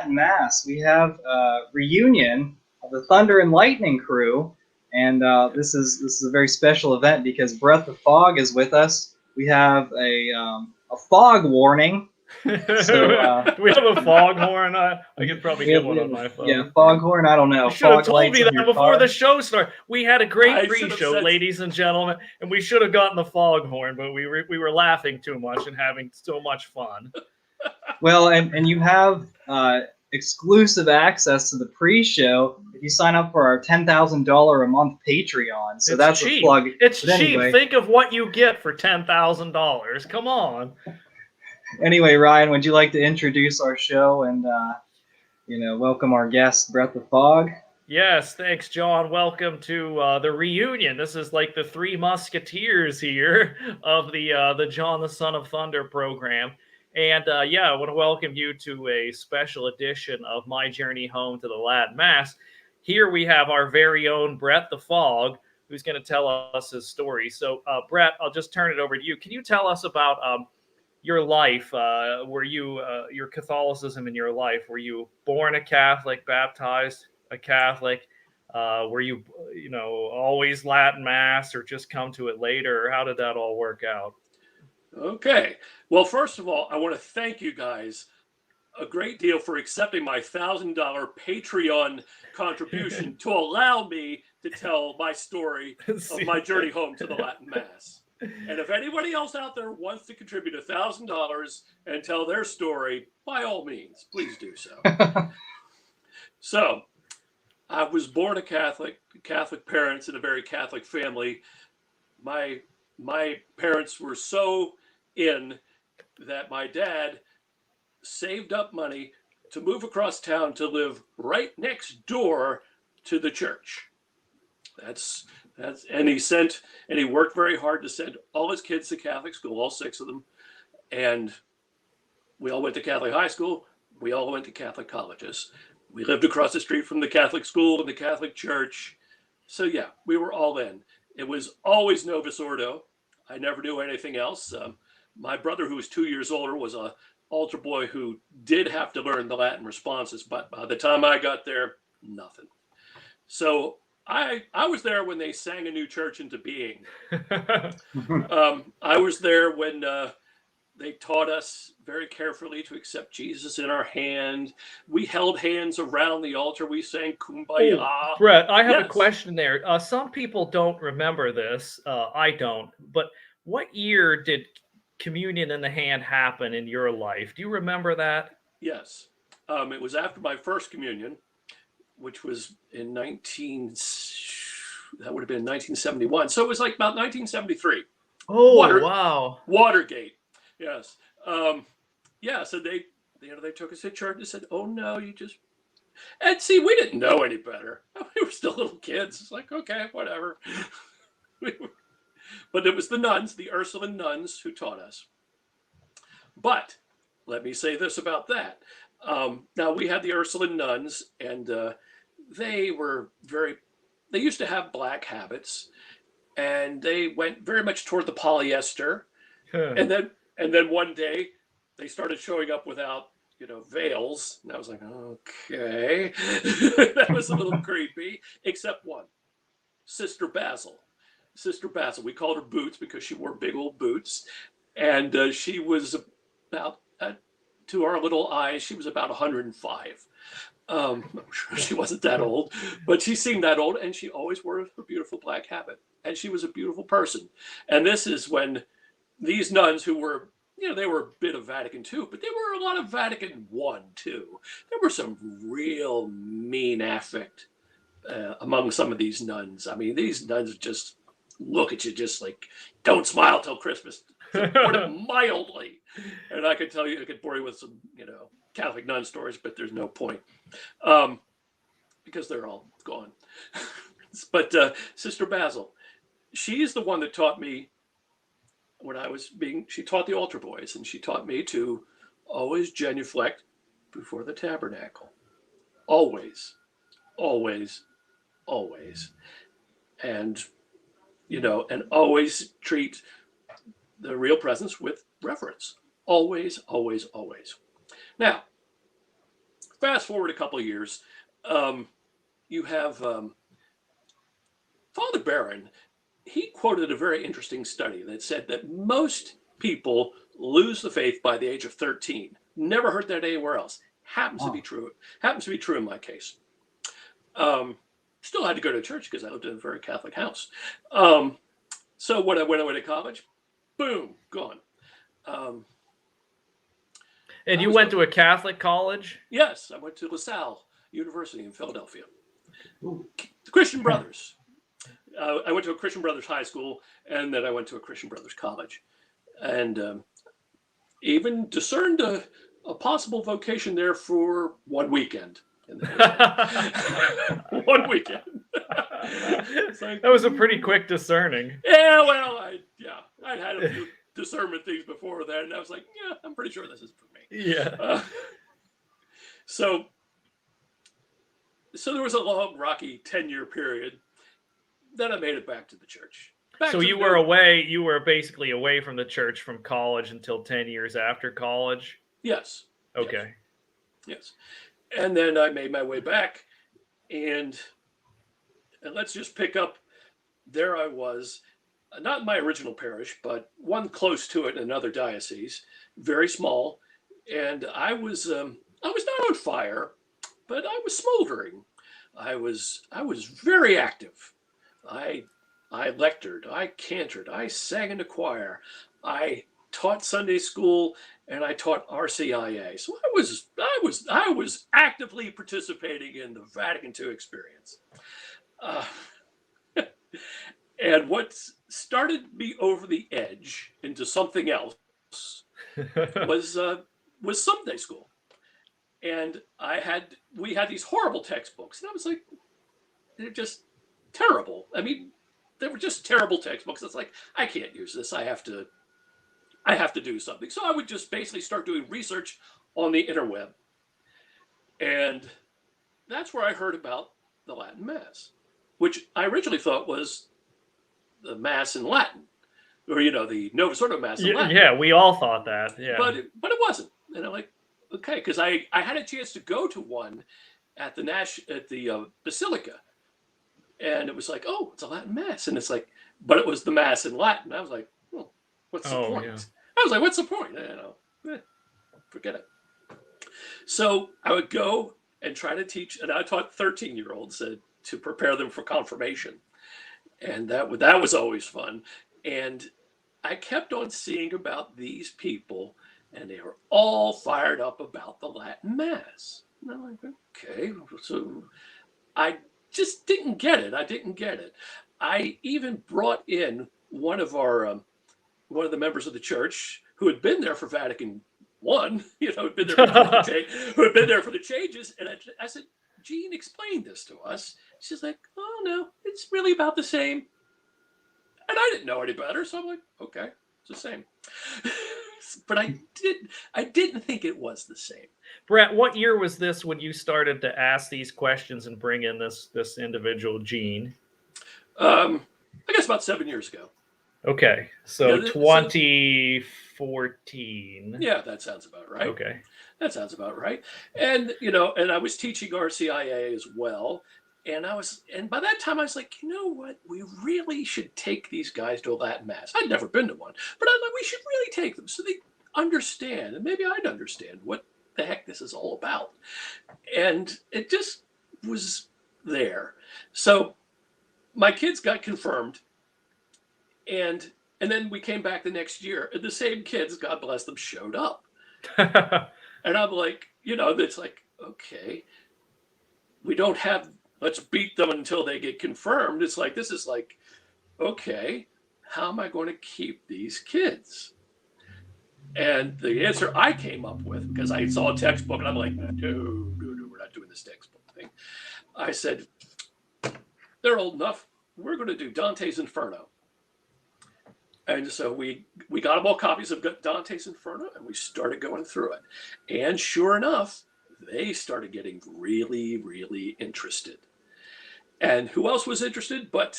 Mass, we have a reunion of the Thunder and Lightning crew, and this is a very special event because Breath of Fog is with us. We have a fog warning. So we have a foghorn. I could probably get one on my phone. Yeah, foghorn. I don't know. You should have Fog told lights me in that your before car. the show started. We had a great I should have pre-show, said- ladies and gentlemen, and we should have gotten the foghorn, but we were laughing too much and having so much fun. Well, and you have exclusive access to the pre-show if you sign up for our $10,000 a month Patreon. So It's that's cheap. a plug. It's But cheap. anyway, Think of what you get for $10,000. Come on. Anyway, Ryan, would you like to introduce our show and welcome our guest, Breath of Fog? Yes, thanks, John. Welcome to the reunion. This is like the Three Musketeers here of the John the Son of Thunder program. And I want to welcome you to a special edition of My Journey Home to the Latin Mass. Here we have our very own Brett the Fog, who's going to tell us his story. So, Brett, I'll just turn it over to you. Can you tell us about your life? Were you your Catholicism in your life? Were you born a Catholic, baptized a Catholic? Were you always Latin Mass, or just come to it later? Or how did that all work out? Okay. Well, first of all, I want to thank you guys a great deal for accepting my $1,000 Patreon contribution to allow me to tell my story of my journey home to the Latin Mass. And if anybody else out there wants to contribute $1,000 and tell their story, by all means, please do so. So, I was born a Catholic parents in a very Catholic family. My parents were so in that my dad saved up money to move across town to live right next door to the church. And he worked very hard to send all his kids to Catholic school, all 6 of them. And we all went to Catholic high school. We all went to Catholic colleges. We lived across the street from the Catholic school and the Catholic church. So yeah, we were all in. It was always Novus Ordo. I never knew anything else. My brother, who was 2 years older, was a altar boy who did have to learn the Latin responses, but by the time I got there, nothing. So I was there when they sang a new church into being. I was there when they taught us very carefully to accept Jesus in our hand. We held hands around the altar. We sang Kumbaya. Oh, Brett, I have a question there. Some people don't remember this. I don't. But what year did communion in the hand happen in your life? Do you remember that? Yes. It was after my first communion, which was in that would have been 1971. So it was like about 1973. Oh, wow. Watergate. Yes. So they took us to church and said, "Oh no, you just..." And see, we didn't know any better. We were still little kids. It's like, okay, whatever. But it was the nuns, the Ursuline nuns, who taught us. But let me say this about that. Now, we had the Ursuline nuns, and they used to have black habits, and they went very much toward the polyester. And then one day they started showing up without, veils. And I was like, okay, that was a little creepy, except one, Sister Basil. We called her Boots because she wore big old boots. And she was about, to our little eyes, she was about 105. I'm sure she wasn't that old, but she seemed that old, and she always wore her beautiful black habit. And she was a beautiful person. And this is when these nuns, who were, they were a bit of Vatican II, but they were a lot of Vatican I too. There were some real mean affect among some of these nuns. I mean, these nuns just look at you just like, don't smile till Christmas. To put it mildly. And I could bore you with some, Catholic nun stories, but there's no point because they're all gone. But Sister Basil, she's the one that taught me she taught the altar boys, and she taught me to always genuflect before the tabernacle. Always, always, always. And and always treat the real presence with reverence. Always, always, always. Now, fast forward a couple of years, you have Father Barron. He quoted a very interesting study that said that most people lose the faith by the age of 13. Never heard that anywhere else. Happens to be true. Happens to be true in my case. Still had to go to church because I lived in a very Catholic house. So when I went away to college, boom, gone. And you went to a Catholic college? Yes, I went to LaSalle University in Philadelphia. Christian Brothers. I went to a Christian Brothers high school, and then I went to a Christian Brothers college, and even discerned a possible vocation there for one weekend. One weekend. Like, that was a pretty quick discerning. Yeah, well, I'd had a few discernment things before that, and I was like, yeah, I'm pretty sure this is for me. Yeah. So there was a long, rocky 10-year period. Then I made it back to the church. So you were away. You were basically away from the church from college until 10 years after college. Yes. Okay. Yes. And then I made my way back, and let's just pick up. There I was, not in my original parish, but one close to it in another diocese, very small, and I was not on fire, but I was smoldering. I was very active. I lectured, I cantored, I sang in the choir, I taught Sunday school, and I taught RCIA. So I was actively participating in the Vatican II experience. And what started me over the edge into something else was Sunday school. And we had these horrible textbooks, and I was like, they're just terrible. I mean, they were just terrible textbooks. It's like, I can't use this. I have to do something. So I would just basically start doing research on the interweb. And that's where I heard about the Latin Mass, which I originally thought was the Mass in Latin, or, the Novus Ordo Mass in Latin. Yeah, we all thought that. Yeah. But it wasn't. And I'm like, okay, because I had a chance to go to one at the Basilica. And it was like, oh, it's a Latin Mass. And it's like, but it was the Mass in Latin. I was like, well, what's the point? Yeah. I was like, what's the point? Forget it. So I would go and try to teach, and I taught 13-year-olds to prepare them for confirmation. And that was always fun. And I kept on seeing about these people, and they were all fired up about the Latin Mass. And I'm like, okay. So I just didn't get it. I even brought in one of the members of the church who had been there for Vatican I, had been there who had been there for the changes. And I said, Jean, explain this to us. She's like, oh no, it's really about the same. And I didn't know any better, so I'm like, okay, it's the same. But I didn't think it was the same. Brett, what year was this when you started to ask these questions and bring in this individual Jean? I guess about 7 years ago. Okay, so 2014. Yeah, that sounds about right. Okay. That sounds about right. And, and I was teaching RCIA as well. And by that time I was like, you know what? We really should take these guys to a Latin Mass. I'd never been to one, but I thought we should really take them so they understand, and maybe I'd understand what the heck this is all about. And it just was there. So my kids got confirmed, and then we came back the next year, and the same kids, God bless them, showed up. And I'm like, it's like, okay, we don't have, let's beat them until they get confirmed. It's like, this is like, okay, how am I going to keep these kids? And the answer I came up with, because I saw a textbook and I'm like, no, we're not doing this textbook thing. I said, they're old enough. We're going to do Dante's Inferno. And so we got them all copies of Dante's Inferno, and we started going through it. And sure enough, they started getting really, really interested. And who else was interested but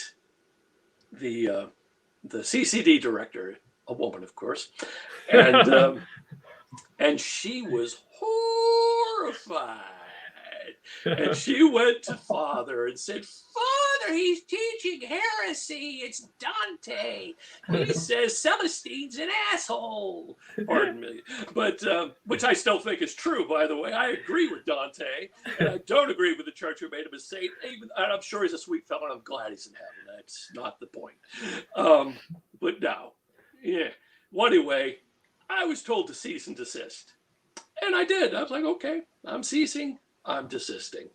the CCD director, a woman, of course, and she was horrified. And she went to Father and said, "Father, he's teaching heresy. It's Dante. He says Celestine's an asshole." Pardon me. But, which I still think is true, by the way. I agree with Dante, and I don't agree with the church who made him a saint. Even, and I'm sure he's a sweet fellow, and I'm glad he's in heaven. That's not the point. But no. Yeah. Well, anyway, I was told to cease and desist. And I did. I was like, okay, I'm ceasing. I'm desisting.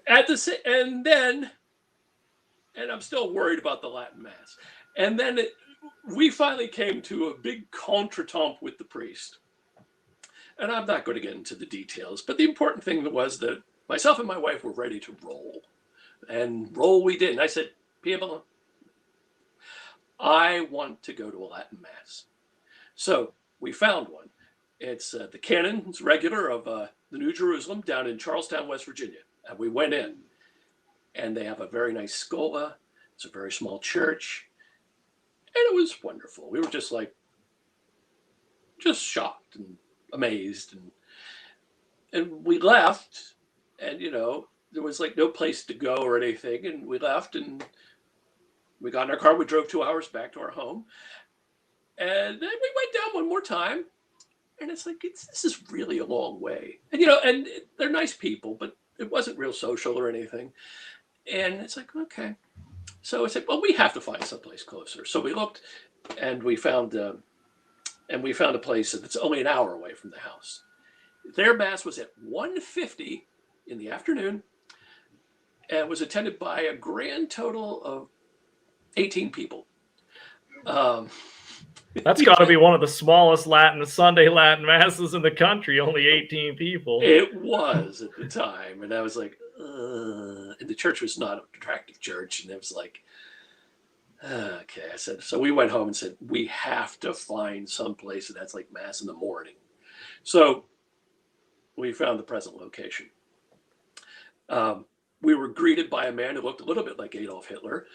And I'm still worried about the Latin Mass. And then we finally came to a big contretemps with the priest. And I'm not going to get into the details, but the important thing was that myself and my wife were ready to roll. And roll we did. And I said, people, I want to go to a Latin Mass. So we found one. It's the Canons Regular of the New Jerusalem down in Charlestown, West Virginia. And we went in, and they have a very nice scola. It's a very small church, and it was wonderful. We were just shocked and amazed, and we left, and there was like no place to go or anything, and we left, and we got in our car. We drove 2 hours back to our home, and then we went down one more time. And it's like, this is really a long way. And, and they're nice people, but it wasn't real social or anything. And it's like, okay. So I said, well, we have to find someplace closer. So we looked, and we found a place that's only an hour away from the house. Their Mass was at 1:50 in the afternoon, and was attended by a grand total of 18 people. That's got to be one of the smallest Sunday Latin Masses in the country, only 18 people. It was at the time. And I was like, and the church was not an attractive church. And it was like, okay. I said, so we went home and said, we have to find some place that's like Mass in the morning. So we found the present location. We were greeted by a man who looked a little bit like Adolf Hitler.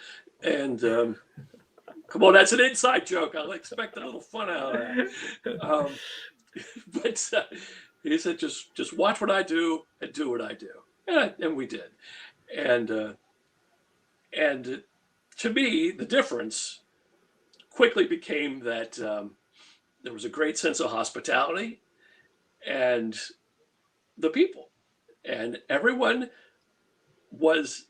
And come on, that's an inside joke. I'll expect a little fun out of that. But he said, just watch what I do and do what I do. And we did. And to me, the difference quickly became that there was a great sense of hospitality and the people. And everyone was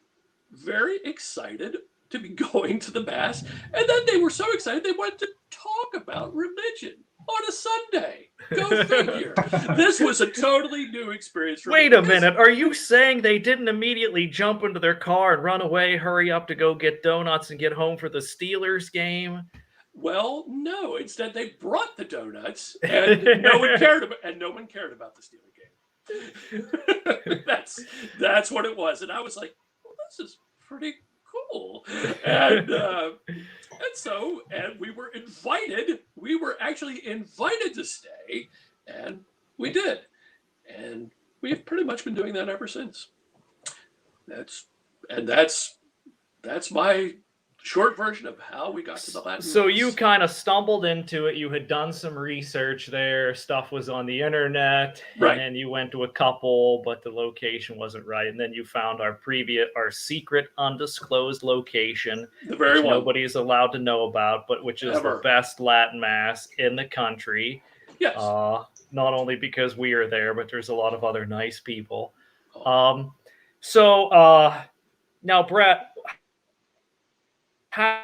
very excited to be going to the Mass, and then they were so excited they wanted to talk about religion on a Sunday. Go figure. This was a totally new experience for me. Wait a minute. Are you saying they didn't immediately jump into their car and run away, hurry up to go get donuts and get home for the Steelers game? Well, no. Instead, they brought the donuts, and no one cared about the Steeler game. That's what it was, and I was like, well, this is pretty cool. And we were invited. We were actually invited to stay, and we did. And we've pretty much been doing that ever since. That's my short version of how we got to the Latin. So you kind of stumbled into it. You had done some research there. Stuff was on the internet, right? And then you went to a couple, but the location wasn't right. And then you found our secret, undisclosed location, the very one nobody's allowed to know about, but which is the best Latin Mass in the country. Yes. Not only because we are there, but there's a lot of other nice people. Oh. Now, Brett, how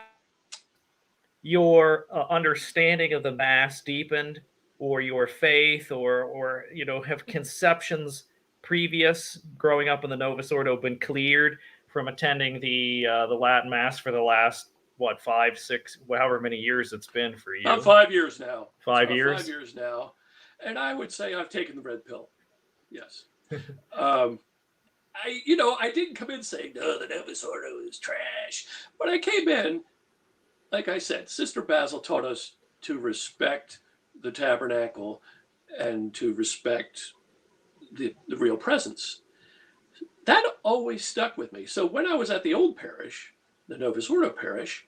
your understanding of the Mass deepened, or your faith, or have conceptions previous growing up in the Novus Ordo been cleared from attending the Latin Mass for the last 5, 6, however many years it's been for you? 5 years now. 5 years. 5 years now, and I would say I've taken the red pill. Yes. I didn't come in saying, no, the Novus Ordo is trash. But I came in, like I said, Sister Basil taught us to respect the tabernacle and to respect the real presence. That always stuck with me. So when I was at the old parish, the Novus Ordo parish,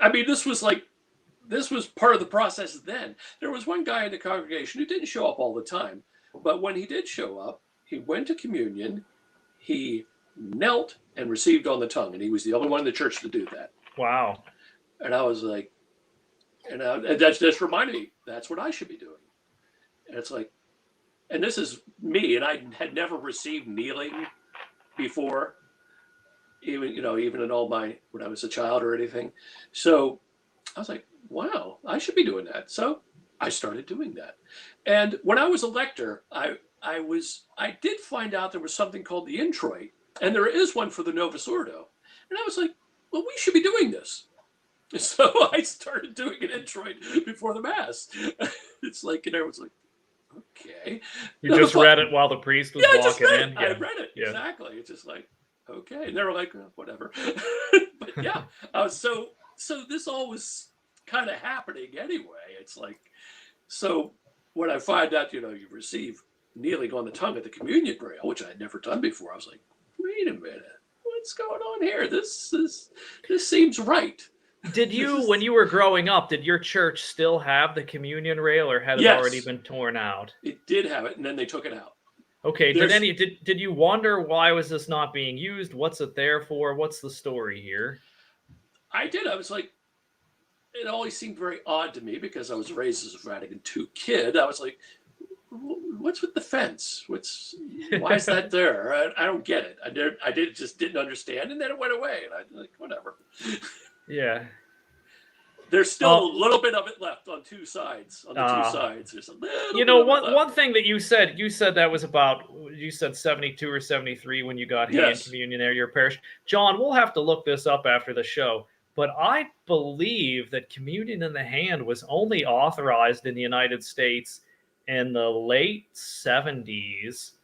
I mean, this was part of the process then. There was one guy in the congregation who didn't show up all the time, but when he did show up, he went to communion, he knelt and received on the tongue, and he was the only one in the church to do that. Wow. And I was like, and that just reminded me, that's what I should be doing. And it's like, and this is me, and I had never received kneeling before, even in all my, when I was a child or anything. So I was like, wow, I should be doing that. So I started doing that. And when I was a lector, I did find out there was something called the introit, and there is one for the Novus Ordo. And I was like, well, we should be doing this. So I started doing an introit before the Mass. It's like, and everyone's like, okay. You just read it while the priest was walking in? I read it, exactly. It's just like, okay. And they were like, oh, whatever. But yeah, so this all was kind of happening anyway. It's like, so when I find out, you receive kneeling on the tongue at the communion rail, which I had never done before, I was like, wait a minute, what's going on here? This seems right. Did you, when you were growing up, did your church still have the communion rail, or had it already been torn out? It did have it, and then they took it out. Okay. Did you wonder, why was this not being used? What's it there for? What's the story here? I did. I was like, it always seemed very odd to me because I was raised as a Vatican II kid. I was like, what's with the fence? Why is that there? I don't get it. I just didn't understand, and then it went away, and I was like, whatever. Yeah. There's still a little bit of it left on two sides. On the two sides, there's a little. One thing that you said that was about, you said 72 or 73 when you got hand communion there, your parish. John, we'll have to look this up after the show, but I believe that communion in the hand was only authorized in the United States in the late 70s.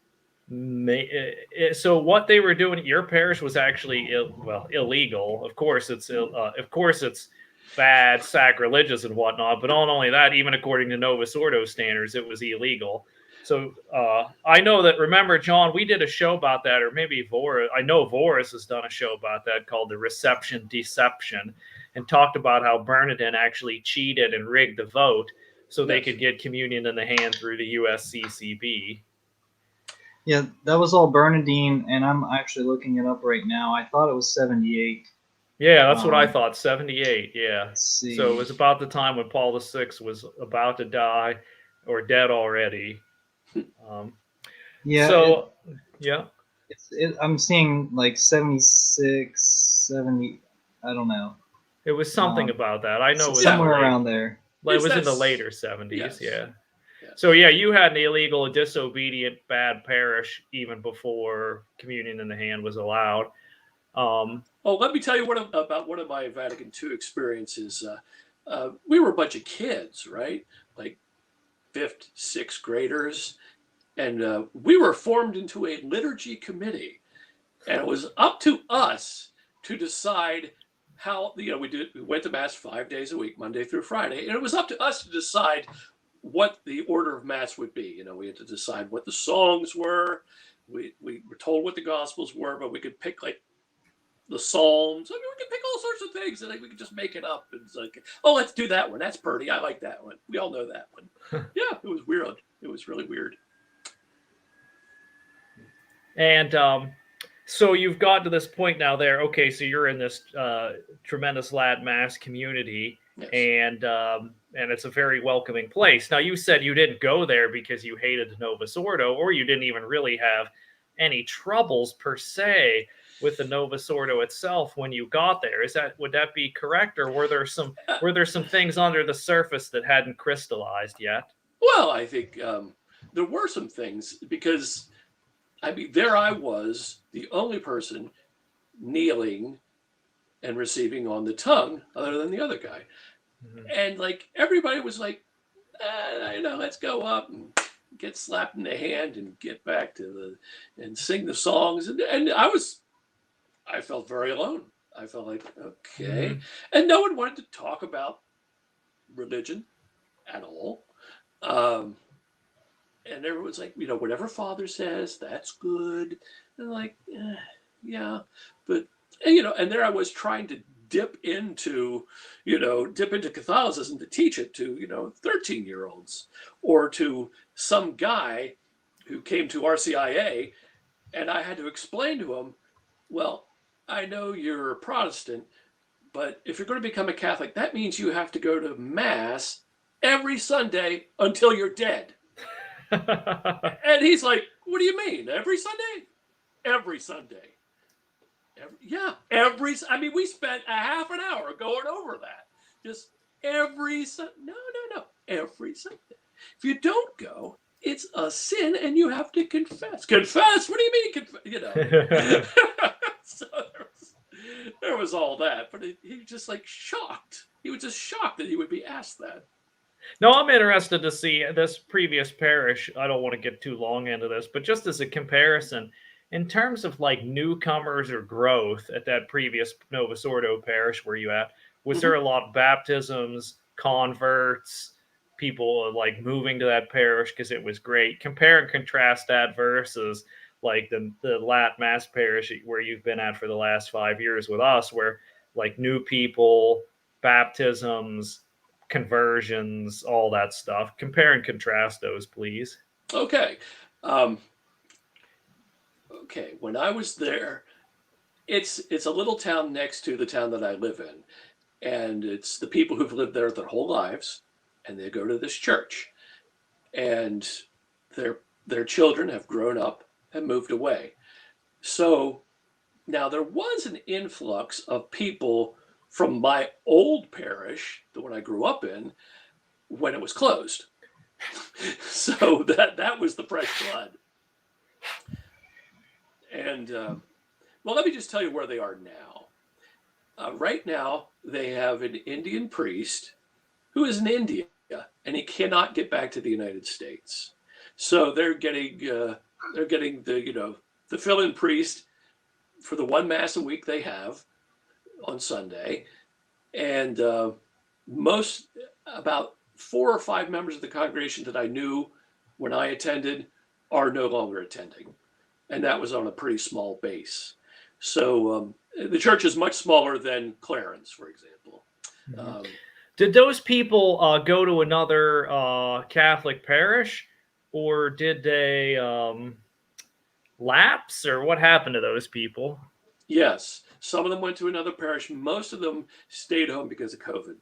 So what they were doing at your parish was actually illegal. Of course it's bad, sacrilegious, and whatnot. But not only that, even according to Novus Ordo standards, it was illegal. So I know that. Remember, John, we did a show about that, or maybe Voris. I know Voris has done a show about that called "The Reception Deception," and talked about how Bernardin actually cheated and rigged the vote so they could get communion in the hand through the USCCB. Yeah, that was all Bernardine, and I'm actually looking it up right now. I thought it was 78. Yeah, that's what I thought, 78, yeah. Let's see. So it was about the time when Paul VI was about to die, or dead already. Yeah. So, I'm seeing like 76, 70, I don't know. It was something about that. I know it was somewhere around there. It was in the later 70s, yeah. So, you had an illegal, disobedient, bad parish even before communion in the hand was allowed. Let me tell you about one of my Vatican II experiences. We were a bunch of kids, right? Like 5th, 6th graders. And we were formed into a liturgy committee. And it was up to us to decide how, we went to Mass 5 days a week, Monday through Friday. And it was up to us to decide what the order of Mass would be. We had to decide what the songs were. We were told what the Gospels were, but we could pick like the Psalms. I mean, we could pick all sorts of things, and we could just make it up. And it's like, oh, let's do that one. That's pretty. I like that one. We all know that one. Yeah, it was weird. It was really weird. And so you've gotten to this point now there. Okay, so you're in this tremendous Latin Mass community, and it's a very welcoming place. Now, you said you didn't go there because you hated the Novus Ordo, or you didn't even really have any troubles per se with the Novus Ordo itself when you got there. Would that be correct, or were there some things under the surface that hadn't crystallized yet? Well, I think there were some things, because there I was, the only person kneeling and receiving on the tongue other than the other guy. Mm-hmm. And like everybody was like, let's go up and get slapped in the hand and get back and sing the songs. And I felt very alone. I felt like, okay. Mm-hmm. And no one wanted to talk about religion at all. And everyone's like, whatever Father says, that's good. And like, yeah, but And, and there I was trying to dip into Catholicism to teach it to, 13-year-olds, or to some guy who came to RCIA, and I had to explain to him, well, I know you're a Protestant, but if you're going to become a Catholic, that means you have to go to Mass every Sunday until you're dead. And he's like, what do you mean? Every Sunday? Every Sunday. I mean, we spent a half an hour going over that. Just every Sunday. No. Every Sunday. If you don't go, it's a sin and you have to confess. Confess? What do you mean? So there was all that, but he just like shocked. He was just shocked that he would be asked that. No, I'm interested to see this previous parish. I don't want to get too long into this, but just as a comparison, in terms of like newcomers or growth at that previous Novus Ordo parish where you at, was there a lot of baptisms, converts, people like moving to that parish because it was great? Compare and contrast that versus like the Lat Mass parish where you've been at for the last 5 years with us, where like new people, baptisms, conversions, all that stuff. Compare and contrast those, please. Okay. Okay. When I was there, it's a little town next to the town that I live in, and it's the people who've lived there their whole lives, and they go to this church, and their children have grown up and moved away. So now there was an influx of people from my old parish, the one I grew up in, when it was closed. So that was the fresh blood. And well, let me just tell you where they are now. Right now, they have an Indian priest who is in India, and he cannot get back to the United States. So they're getting the fill-in priest for the one Mass a week they have on Sunday, and about 4 or 5 members of the congregation that I knew when I attended are no longer attending, and that was on a pretty small base. So the church is much smaller than Clarence, for example. Did those people go to another Catholic parish, or did they lapse, or what happened to those people? Yes, some of them went to another parish. Most of them stayed home because of COVID,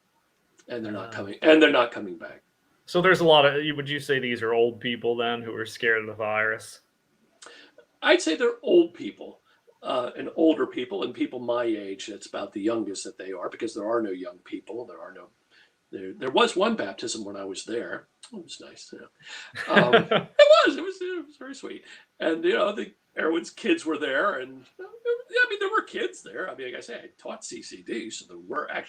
and they're not coming. And they're not coming back. So there's a lot of. Would you say these are old people then who are scared of the virus? I'd say they're old people, and older people, and people my age. That's about the youngest that they are, because there are no young people. There was one baptism when I was there. It was nice. It was very sweet. And everyone's kids were there, and I mean, there were kids there. I mean, like I say, I taught CCD, so there were I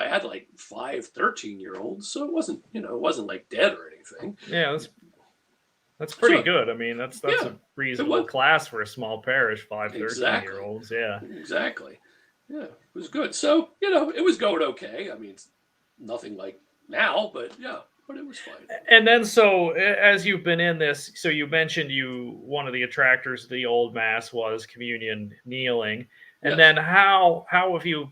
had like 5 13-year-olds, so it wasn't like dead or anything. Yeah, that's pretty good. I mean, that's a reasonable class for a small parish, 5 13-year-olds. Yeah, exactly. Yeah, it was good. So it was going okay. I mean, it's nothing like now, but yeah. But it was fine. And then, so as you've been in this, so you mentioned one of the attractors of the old Mass was communion kneeling, and then how have you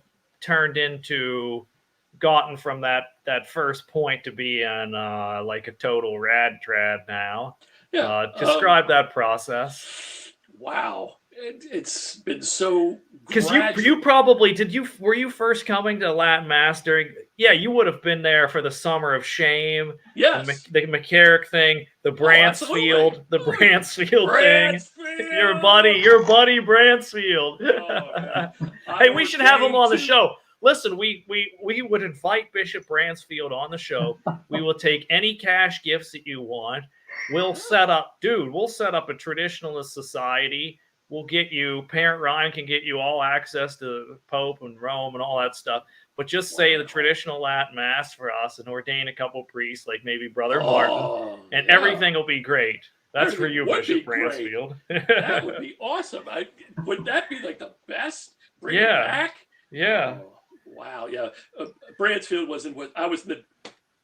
gotten from that first point to being like a total rad trad now? Yeah. Describe that process. Wow. It's been so, because you probably were you first coming to Latin Mass during? Yeah, you would have been there for the Summer of Shame. Yes, the McCarrick thing, the Bransfield, thing. Your buddy Bransfield. Hey, we should have him on the show. Listen, we would invite Bishop Bransfield on the show. We will take any cash gifts that you want. We'll set up a traditionalist society. We'll get you, Parent Ryan can get you all access to the Pope and Rome and all that stuff. But just say the traditional Latin Mass for us and ordain a couple priests, like maybe Brother Martin, and everything will be great. That's for you, Bishop Bransfield. That would be awesome. Would that be like the best? Bring it back? Yeah. Oh, wow. Yeah. Bransfield I was in the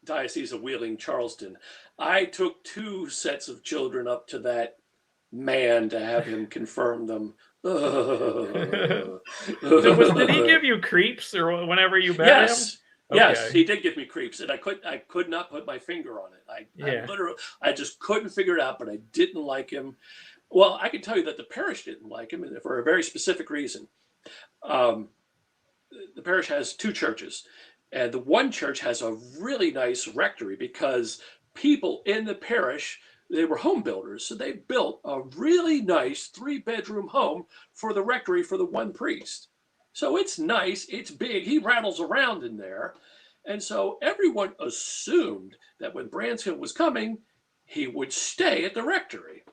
Diocese of Wheeling, Charleston. I took 2 sets of children up to that man to have him confirm them Did he give you creeps or whenever you met Yes. him? Yes, Okay. he did give me creeps, and I could not put my finger on it. Yeah. I just couldn't figure it out, but I didn't like him. Well, I can tell you that the parish didn't like him, and for a very specific reason. Um, the parish has two churches, and the one church has a really nice rectory because people in the parish, they were home builders, so they built a really nice 3-bedroom home for the rectory for the one priest. So it's nice, it's big, he rattles around in there. And so everyone assumed that when Branscombe was coming, he would stay at the rectory.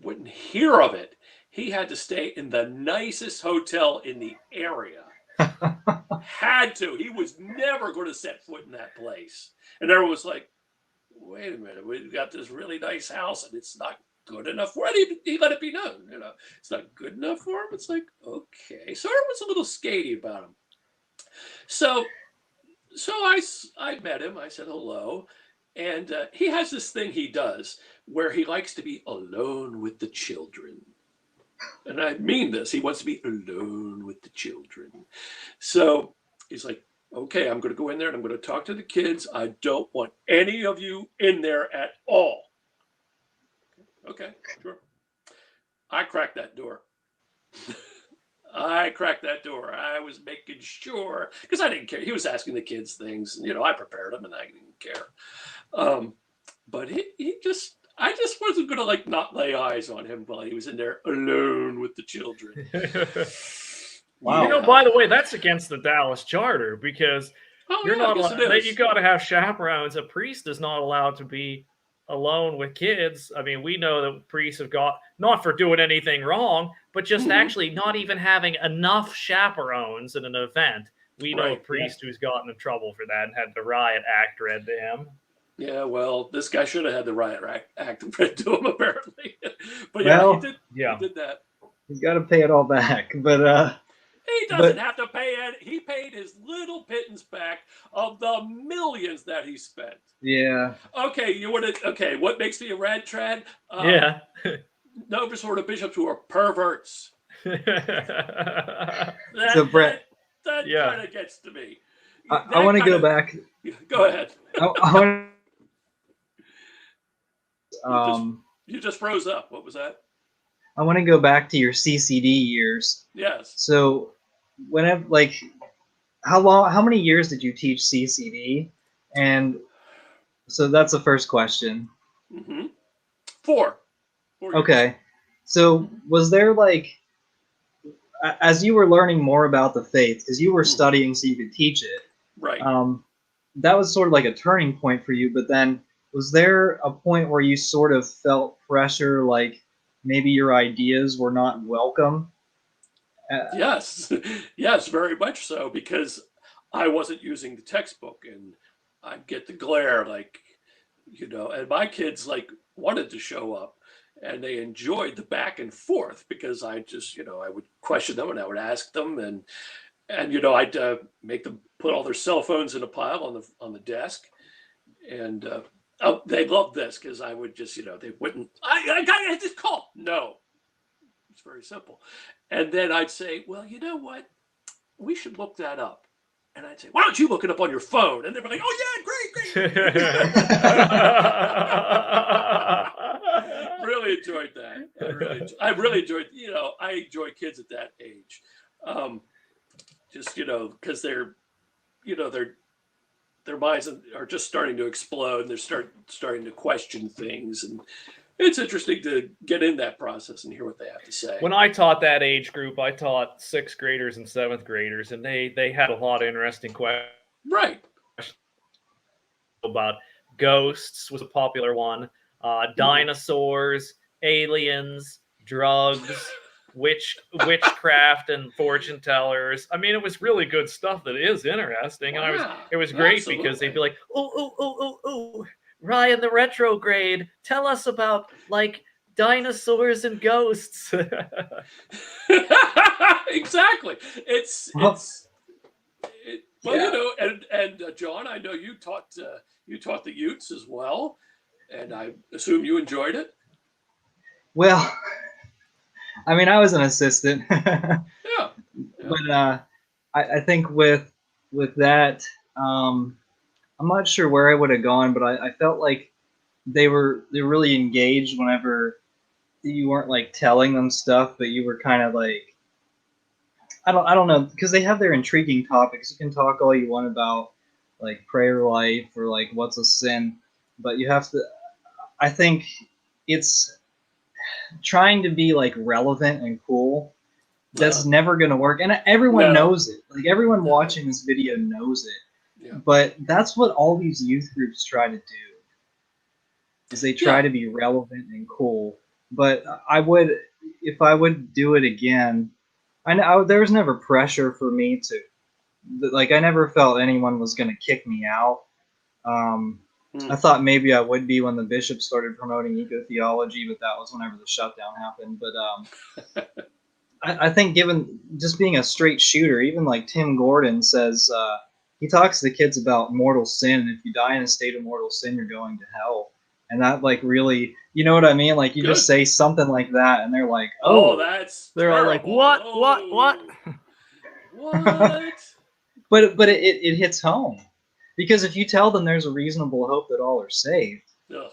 Wouldn't hear of it. He had to stay in the nicest hotel in the area. Had to. He was never going to set foot in that place. And everyone was like, wait a minute, we've got this really nice house and it's not good enough for it. He let it be known, it's not good enough for him. It's like, okay. So everyone's a little skady about him. So I met him. I said hello. And he has this thing he does where he likes to be alone with the children. And I mean this. He wants to be alone with the children. So he's like, okay, I'm going to go in there and I'm going to talk to the kids. I don't want any of you in there at all. Okay, sure. I cracked that door. I was making sure, because I didn't care. He was asking the kids things, and I prepared them, and I didn't care. But I just wasn't gonna not lay eyes on him while he was in there alone with the children. Wow. By the way, that's against the Dallas Charter because you're not I guess allowed. it You is. got to have chaperones. A priest is not allowed to be alone with kids. I mean, we know that priests have got, not for doing anything wrong, but just actually not even having enough chaperones at an event. We know a priest who's gotten in trouble for that and had the riot act read to him. Yeah, well, this guy should have had the riot act read to him, apparently. But Well, he did that. He's got to pay it all back, but he doesn't have to pay it. He paid his little pittance back of the millions that he spent. Yeah. Okay, what makes me a rad trad? Yeah. Novus Ordo bishops who are perverts. So, Brett, that yeah. kind of gets to me. I want to go back. Go ahead. You just froze up. What was that? I want to go back to your CCD years. Yes. So, whenever, how many years did you teach CCD? And so that's the first question. 4 years. Okay. So was there as you were learning more about the faith, because you were studying so you could teach it, right? That was sort of like a turning point for you. But then, was there a point where you sort of felt pressure, like maybe your ideas were not welcome? Yes, yes, very much so, because I wasn't using the textbook, and I'd get the glare, and my kids wanted to show up, and they enjoyed the back and forth because I just, I would question them and I would ask them, and I'd make them put all their cell phones in a pile on the desk, and they loved this because I would just, they wouldn't. I got this call. No, it's very simple. And then I'd say, well, you know what? We should look that up. And I'd say, why don't you look it up on your phone? And they'd be like, oh, yeah, great. Really enjoyed that. I really enjoyed, I enjoy kids at that age. Just, because they're, their minds are just starting to explode, and they're starting to question things. And it's interesting to get in that process and hear what they have to say. When I taught that age group, I taught 6th graders and 7th graders, and they had a lot of interesting questions. Right. About ghosts was a popular one, dinosaurs, aliens, drugs, witchcraft, and fortune tellers. I mean, it was really good stuff that is interesting, and it was great. Absolutely. Because they'd be like, oh. Ryan the retrograde, tell us about dinosaurs and ghosts. Exactly. And John, I know you taught the Utes as well, and I assume you enjoyed it. Well, I mean, I was an assistant, Yeah. but I think with that, I'm not sure where I would have gone, but I felt like they were really engaged whenever you weren't like telling them stuff, but you were kind of like I don't know because they have their intriguing topics. You can talk all you want about like prayer life or like what's a sin, but you have to. I think it's trying to be like relevant and cool. That's never going to work, and everyone No. knows it. Like everyone No. watching this video knows it. Yeah. But that's what all these youth groups try to do. Is they try Yeah. to be relevant and cool. But if I would do it again, there was never pressure for me to, like, I never felt anyone was going to kick me out. I thought maybe I would be when the bishop started promoting eco theology, but that was whenever the shutdown happened. But I think given just being a straight shooter, even like Tim Gordon says, he talks to the kids about mortal sin, and if you die in a state of mortal sin, you're going to hell. And that like really, you know what I mean? Like you just say something like that, and they're like, oh, that's they're all like, terrible. what, oh, what? but it hits home because if you tell them there's a reasonable hope that all are saved, Ugh.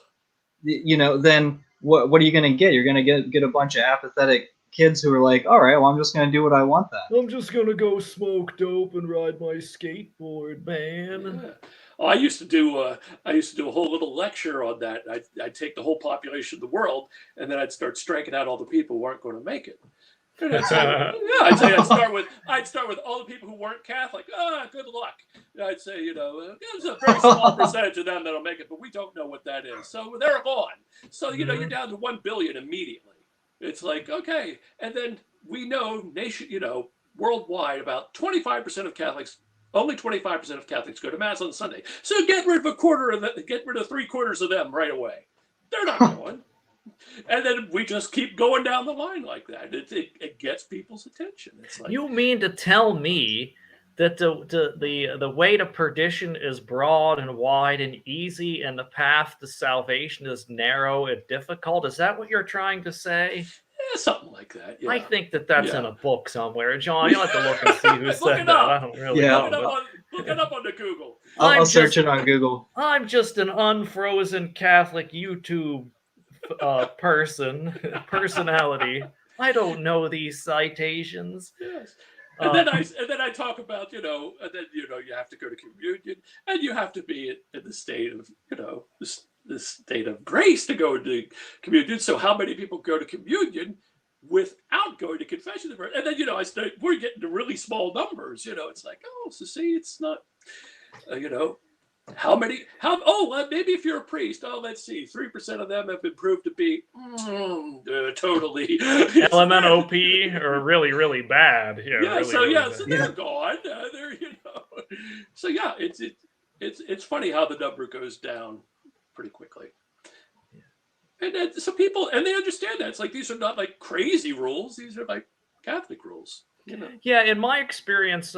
you know, then what are you going to get? You're going to get a bunch of apathetic kids who are like, all right, well, I'm just going to do what I want then. I'm just gonna go smoke dope and ride my skateboard, man. Yeah. Oh, I used to do a whole little lecture on that. I'd take the whole population of the world, and then I'd start striking out all the people who weren't going to make it. And I'd say, I'd start with all the people who weren't Catholic. Good luck. And I'd say, there's a very small percentage of them that'll make it, but we don't know what that is. So they're gone. So you're down to 1 billion immediately. It's like, okay, and then we know worldwide about 25% of Catholics. Only 25% of Catholics go to Mass on Sunday. So get rid of get rid of 3/4 of them right away. They're not going. And then we just keep going down the line like that. It gets people's attention. It's like, you mean to tell me that the way to perdition is broad and wide and easy, and the path to salvation is narrow and difficult? Is that what you're trying to say? Something like that. Yeah. I think that's in a book somewhere. John, you'll have to look and see who said that. I don't really know. Look it up on the Google. I'll search it on Google. I'm just an unfrozen Catholic YouTube personality. I don't know these citations. Yes. And then I talk about, and then you have to go to communion, and you have to be in the state of, the state of grace to go to communion. So how many people go to communion without going to confession? And then we're getting to really small numbers. It's like, so see, it's not, maybe if you're a priest, let's see, 3% of them have been proved to be totally LMNOP or really, really bad. So they're gone. So yeah, it's funny how the number goes down pretty quickly. And then some people, and they understand that. It's like, these are not like crazy rules. These are like Catholic rules. Yeah, in my experience,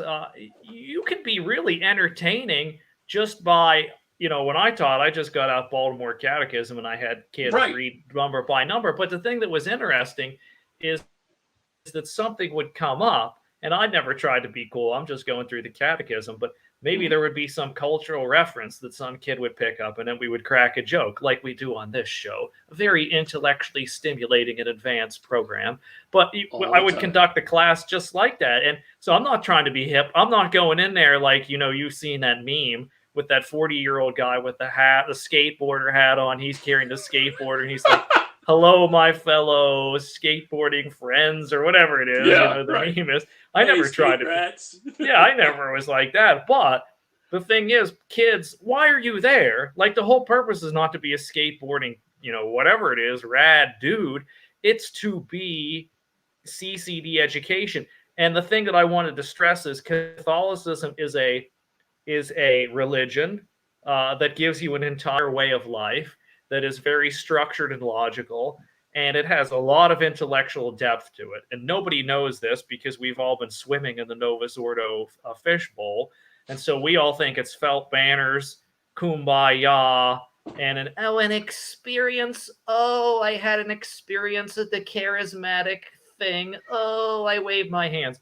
you can be really entertaining just by, when I taught, I just got out Baltimore Catechism and I had kids read number by number. But the thing that was interesting is that something would come up, and I never tried to be cool. I'm just going through the catechism, but maybe there would be some cultural reference that some kid would pick up, and then we would crack a joke like we do on this show. A very intellectually stimulating and advanced program. But I would conduct the class just like that. And so I'm not trying to be hip. I'm not going in there like, you've seen that meme with that 40-year-old guy with the skateboarder hat on. He's carrying the skateboarder, and he's like, hello, my fellow skateboarding friends, or whatever it is. The meme is. I never tried to. I never was like that. But the thing is, kids, why are you there? Like, the whole purpose is not to be a skateboarding, whatever it is, rad dude. It's to be CCD education. And the thing that I wanted to stress is Catholicism is a religion that gives you an entire way of life that is very structured and logical, and it has a lot of intellectual depth to it. And nobody knows this because we've all been swimming in the Novus Ordo fishbowl, and so we all think it's felt banners, kumbaya, and an experience. Oh, I had an experience at the charismatic thing. Oh, I wave my hands.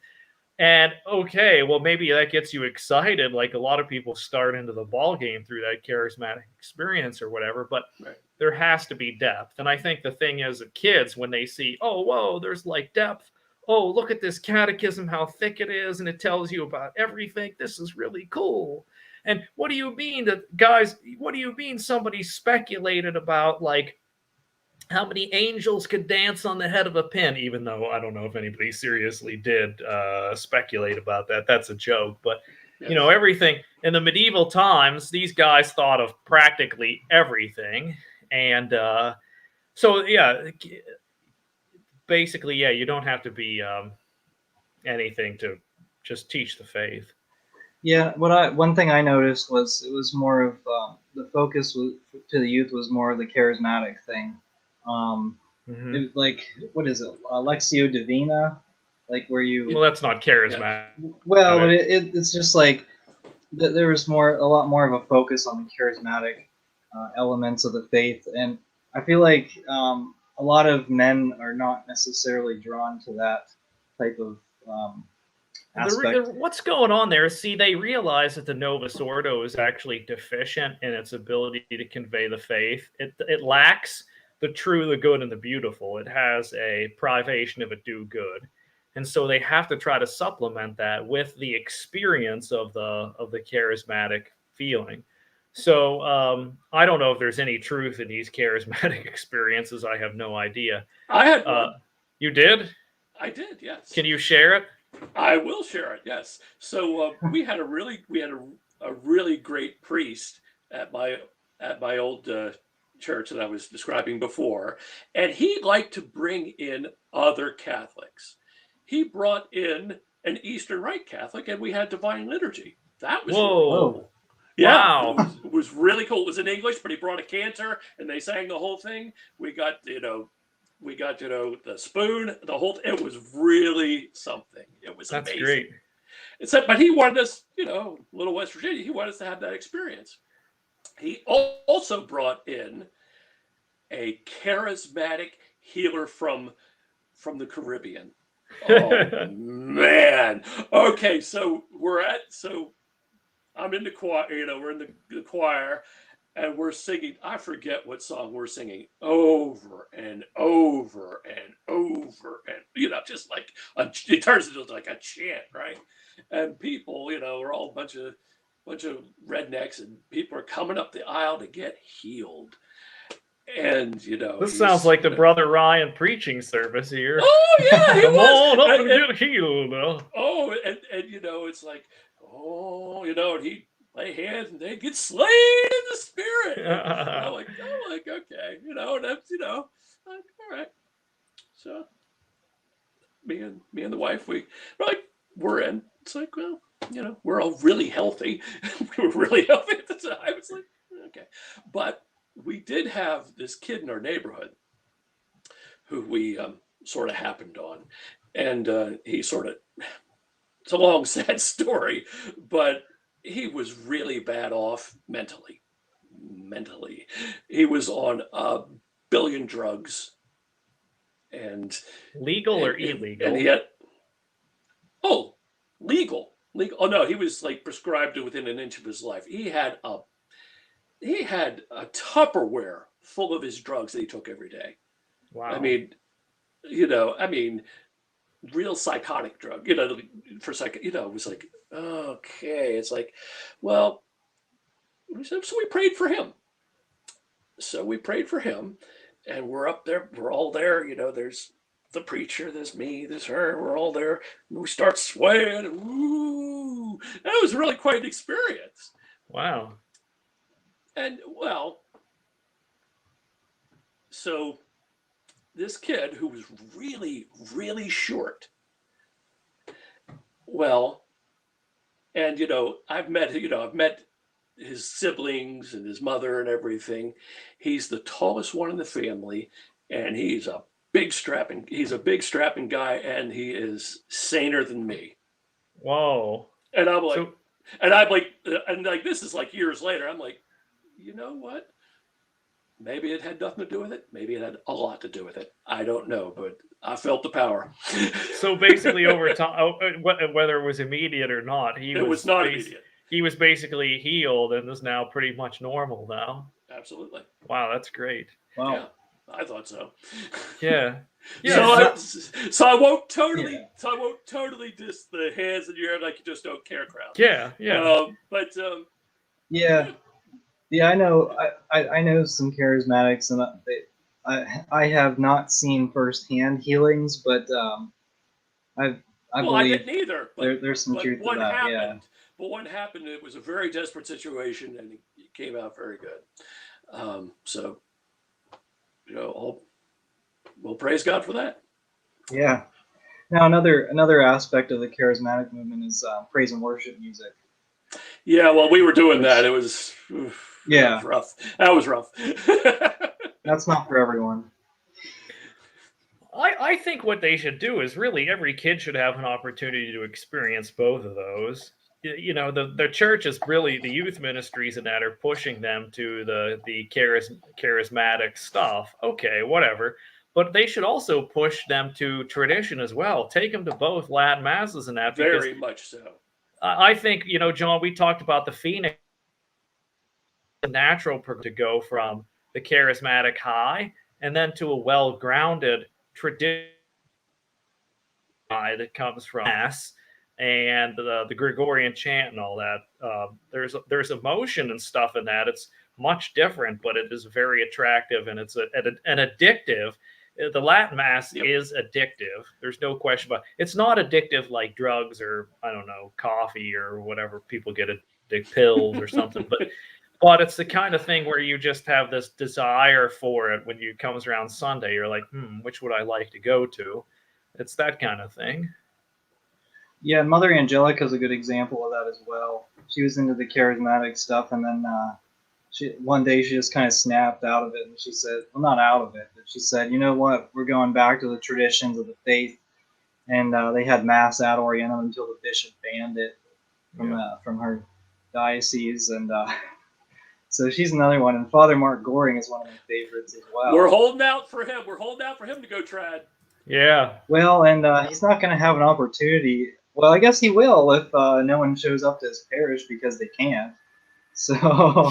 And okay, well, maybe that gets you excited. Like a lot of people start into the ball game through that charismatic experience or whatever, but Right. there has to be depth. And I think the thing is that kids, when they see, oh, whoa, there's like depth. Oh, look at this catechism, how thick it is, and it tells you about everything. This is really cool. And what do you mean that, guys, what do you mean somebody speculated about like how many angels could dance on the head of a pin, even though I don't know if anybody seriously did speculate about that. That's a joke. But, Yes. you know, everything in the medieval times, these guys thought of practically everything. And so, yeah, basically, yeah, you don't have to be anything to just teach the faith. Yeah, one thing I noticed was it was more of the focus to the youth was more of the charismatic thing. Mm-hmm. It was like, what is it, Alexio Divina, like where you. Well, that's not charismatic. Well, but it's just like there was a lot more of a focus on the charismatic elements of the faith, and I feel like a lot of men are not necessarily drawn to that type of aspect. What's going on there? See, they realize that the Novus Ordo is actually deficient in its ability to convey the faith. It lacks the true, the good, and the beautiful. It has a privation of a do good, and so they have to try to supplement that with the experience of the charismatic feeling. So I don't know if there's any truth in these charismatic experiences. I have no idea. I had one. You did? I did, yes. Can you share it? I will share it. Yes. So we had a really great priest at my old church that I was describing before, and he liked to bring in other Catholics. He brought in an Eastern Rite Catholic, and we had Divine Liturgy. That was really cool. Yeah, wow. It was really cool. It was in English, but he brought a cantor, and they sang the whole thing. We got the spoon, the whole. It was really something. It was That's amazing. great. But he wanted us, little West Virginia. He wanted us to have that experience. He also brought in a charismatic healer from the Caribbean. Oh man. Okay, so I'm in the choir. We're in the choir. And we're singing, I forget what song we're singing, over and over and over. And, just like, it turns into like a chant, right? And people, we're all a bunch of rednecks, and people are coming up the aisle to get healed. And, this sounds like the Brother Ryan preaching service here. Oh, yeah, come on up and get healed. Oh, and it's like, and he lay hands and they get slain in the spirit. And I'm like, okay, and that's, like, all right. So me and the wife, we're in. It's like, well, we're all really healthy. We were really healthy at the time. It's like, okay. But we did have this kid in our neighborhood who we sort of happened on. And he it's a long, sad story, but he was really bad off mentally. He was on a billion drugs. And legal or illegal? And he had legal. Oh no, he was like prescribed to within an inch of his life. He had a Tupperware full of his drugs that he took every day. Wow. I mean, real psychotic drug, for a second, it was like, okay. It's like, well, so we prayed for him. And we're up there, we're all there, there's the preacher, there's me, there's her, we're all there. And we start swaying, and woo! That was really quite an experience. Wow. And well, so this kid who was really, really short. Well, and I've met his siblings and his mother and everything. He's the tallest one in the family, and he's a big strapping guy, and he is saner than me. Whoa. And I'm like, and like this is like years later. I'm like, you know what? Maybe it had nothing to do with it. Maybe it had a lot to do with it. I don't know, but I felt the power. So basically, over time, whether it was immediate or not, it was not immediate. He was basically healed and is now pretty much normal now. Absolutely. Wow, that's great. Wow. Yeah, I thought so. Yeah. Yeah. So I won't totally diss the hands in your hair like you just don't care crowd. Yeah. Yeah. Yeah, I know. I know some charismatics, and I have not seen firsthand healings, but I believe didn't either. But there's some truth to that. Yeah. But what happened? It was a very desperate situation, and it came out very good. So, we'll praise God for that. Yeah. Now another aspect of the charismatic movement is praise and worship music. Yeah, well, we were doing that. It was rough. That was rough. That's not for everyone. I think what they should do is really every kid should have an opportunity to experience both of those. The church is really, the youth ministries and that are pushing them to the charismatic stuff. Okay, whatever. But they should also push them to tradition as well. Take them to both Latin masses and that. Very much so. I think, John, we talked about the Phoenix, the natural to go from the charismatic high and then to a well-grounded tradition that comes from Mass and the Gregorian chant and all that. There's emotion and stuff in that. It's much different, but it is very attractive, and it's an addictive. The Latin Mass is addictive. There's no question about it. It's not addictive like drugs or, I don't know, coffee or whatever people get addicted, pills or something. But it's the kind of thing where you just have this desire for it when it comes around Sunday. You're like, which would I like to go to? It's that kind of thing. Yeah, Mother Angelica is a good example of that as well. She was into the charismatic stuff, and then one day she just kind of snapped out of it, and she said, well, not out of it, but she said, you know what, we're going back to the traditions of the faith. And they had Mass ad orientem until the bishop banned it from her diocese. And so she's another one. And Father Mark Goring is one of my favorites as well. We're holding out for him. We're holding out for him to go trad. Yeah. Well, and he's not going to have an opportunity. Well, I guess he will if no one shows up to his parish because they can't. So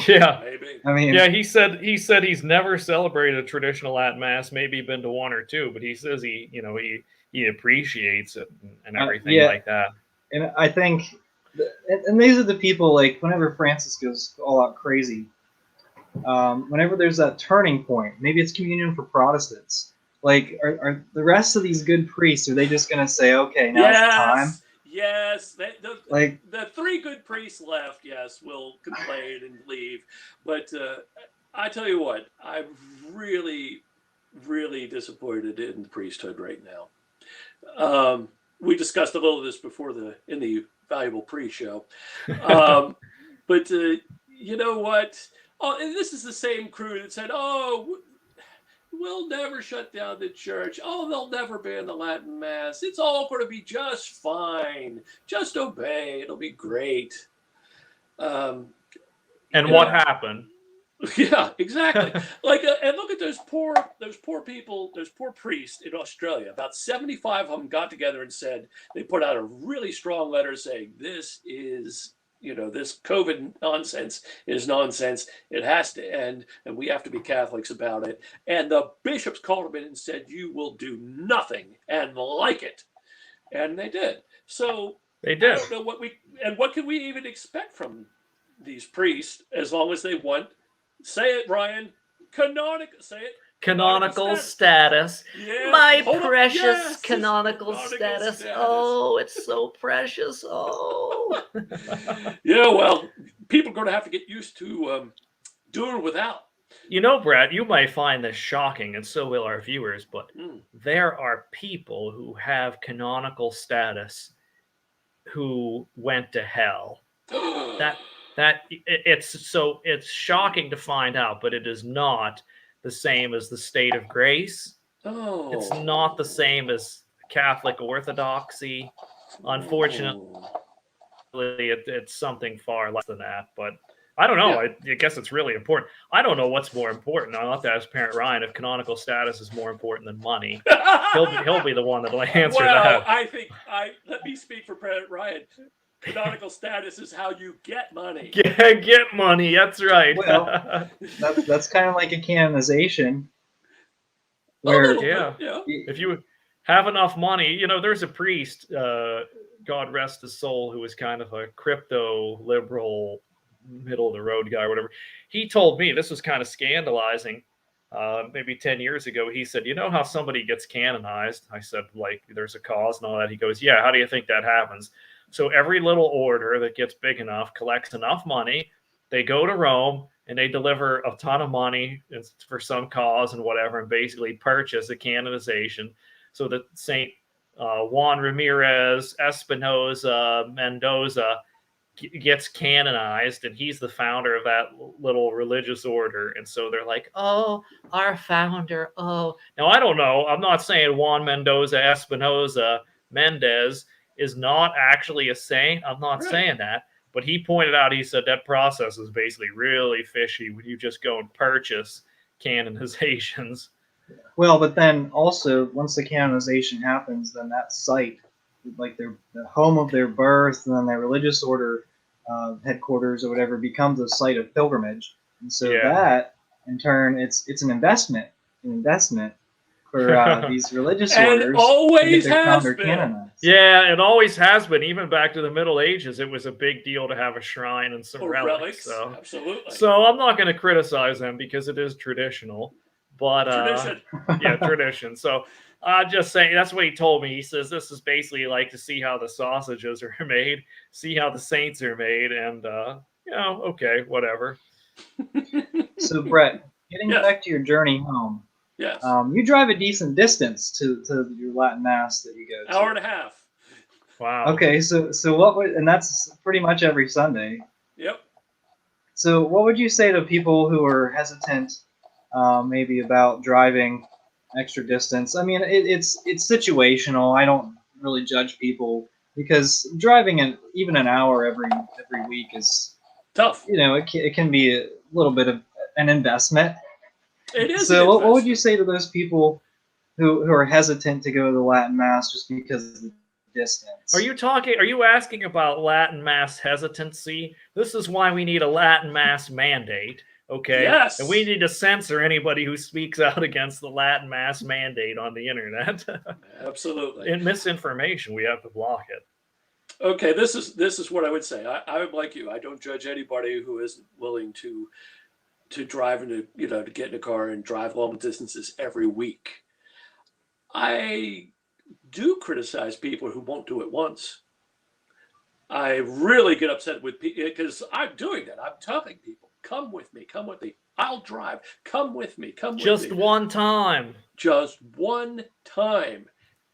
yeah, maybe. I mean, yeah, he said he's never celebrated a traditional Latin Mass, maybe been to one or two, but he says he appreciates it and everything like that. And I think, and these are the people, like, whenever Francis goes all out crazy, whenever there's that turning point, maybe it's communion for Protestants. Like, are the rest of these good priests, are they just going to say, okay, now's the time? Yes, the three good priests left, will complain and leave. But I tell you what, I'm really, really disappointed in the priesthood right now. We discussed a little of this before in the valuable pre-show. But you know what? Oh, and this is the same crew that said, oh, we'll never shut down the church. Oh, they'll never ban the Latin Mass. It's all going to be just fine. Just obey. It'll be great. And what happened? Yeah, exactly. And look at those poor people, those poor priests in Australia. About 75 of them got together and said, they put out a really strong letter saying, this is, this COVID nonsense is nonsense. It has to end, and we have to be Catholics about it. And the bishops called them in and said, you will do nothing and like it. And they did. So they did. I don't know what can we even expect from these priests as long as they want, say it, Ryan, canonical status. Yeah. My precious canonical status. Oh, it's so precious. Oh. Yeah, well, people are going to have to get used to doing without. Brad, you might find this shocking, and so will our viewers, but there are people who have canonical status who went to hell. It's shocking to find out, but it is not the same as the state of grace. Oh. It's not the same as Catholic orthodoxy. Unfortunately, it's something far less than that. But I don't know. Yeah. I guess it's really important. I don't know what's more important. I'll have to ask Parent Ryan if canonical status is more important than money. He'll be the one that'll answer well, that. let me speak for Parent Ryan. Canonical status is how you get money. Get money. That's right. Well, that's kind of like a canonization. A Where little Yeah. bit, yeah. If you have enough money, you know, there's a priest, God rest his soul, who was kind of a crypto liberal, middle of the road guy or whatever. He told me, this was kind of scandalizing. Maybe 10 years ago, he said, you know how somebody gets canonized? I said, like, there's a cause and all that. He goes, yeah, how do you think that happens? So every little order that gets big enough collects enough money. They go to Rome and they deliver a ton of money for some cause and whatever, and basically purchase a canonization so that Saint Juan Ramirez Espinosa Mendoza gets canonized, and he's the founder of that little religious order. And so they're like, oh, our founder. Oh, now I don't know. I'm not saying Juan Mendoza Espinosa Mendez is not actually a saint. I'm not saying that. But he pointed out, he said that process is basically really fishy when you just go and purchase canonizations. Well, but then also once the canonization happens, then that site, like the home of their birth, and then their religious order headquarters or whatever, becomes a site of pilgrimage, and so that in turn, it's an investment for these religious And orders always to get their has founder been. canonized. Yeah, it always has been. Even back to the Middle Ages, it was a big deal to have a shrine and some relics. So, absolutely. So I'm not going to criticize them because it is traditional, but Tradition. yeah, tradition. So just saying, that's what he told me. He says this is basically like to see how the sausages are made, see how the saints are made, and you know, okay, whatever. So Brett, getting Yes. back to your journey home, Yes. you drive a decent distance to your Latin Mass that you go to. Hour and a half. Wow. Okay, so what would, and that's pretty much every Sunday. Yep. So what would you say to people who are hesitant, maybe about driving extra distance? I mean, it's situational. I don't really judge people because driving even an hour every week is tough. You know, it can be a little bit of an investment. It is. So what would you say to those people who are hesitant to go to the Latin Mass just because of the distance? Are you asking about Latin Mass hesitancy? This is why we need a Latin Mass mandate, okay? Yes. And we need to censor anybody who speaks out against the Latin Mass mandate on the internet. Absolutely. In misinformation, we have to block it. Okay, this is what I would say. I'm like you. I don't judge anybody who isn't willing to drive to get in a car and drive long distances every week. I do criticize people who won't do it once. I really get upset with people because I'm doing that. I'm telling people, come with me. I'll drive. Come with me. Come with me. Just one time. Just one time.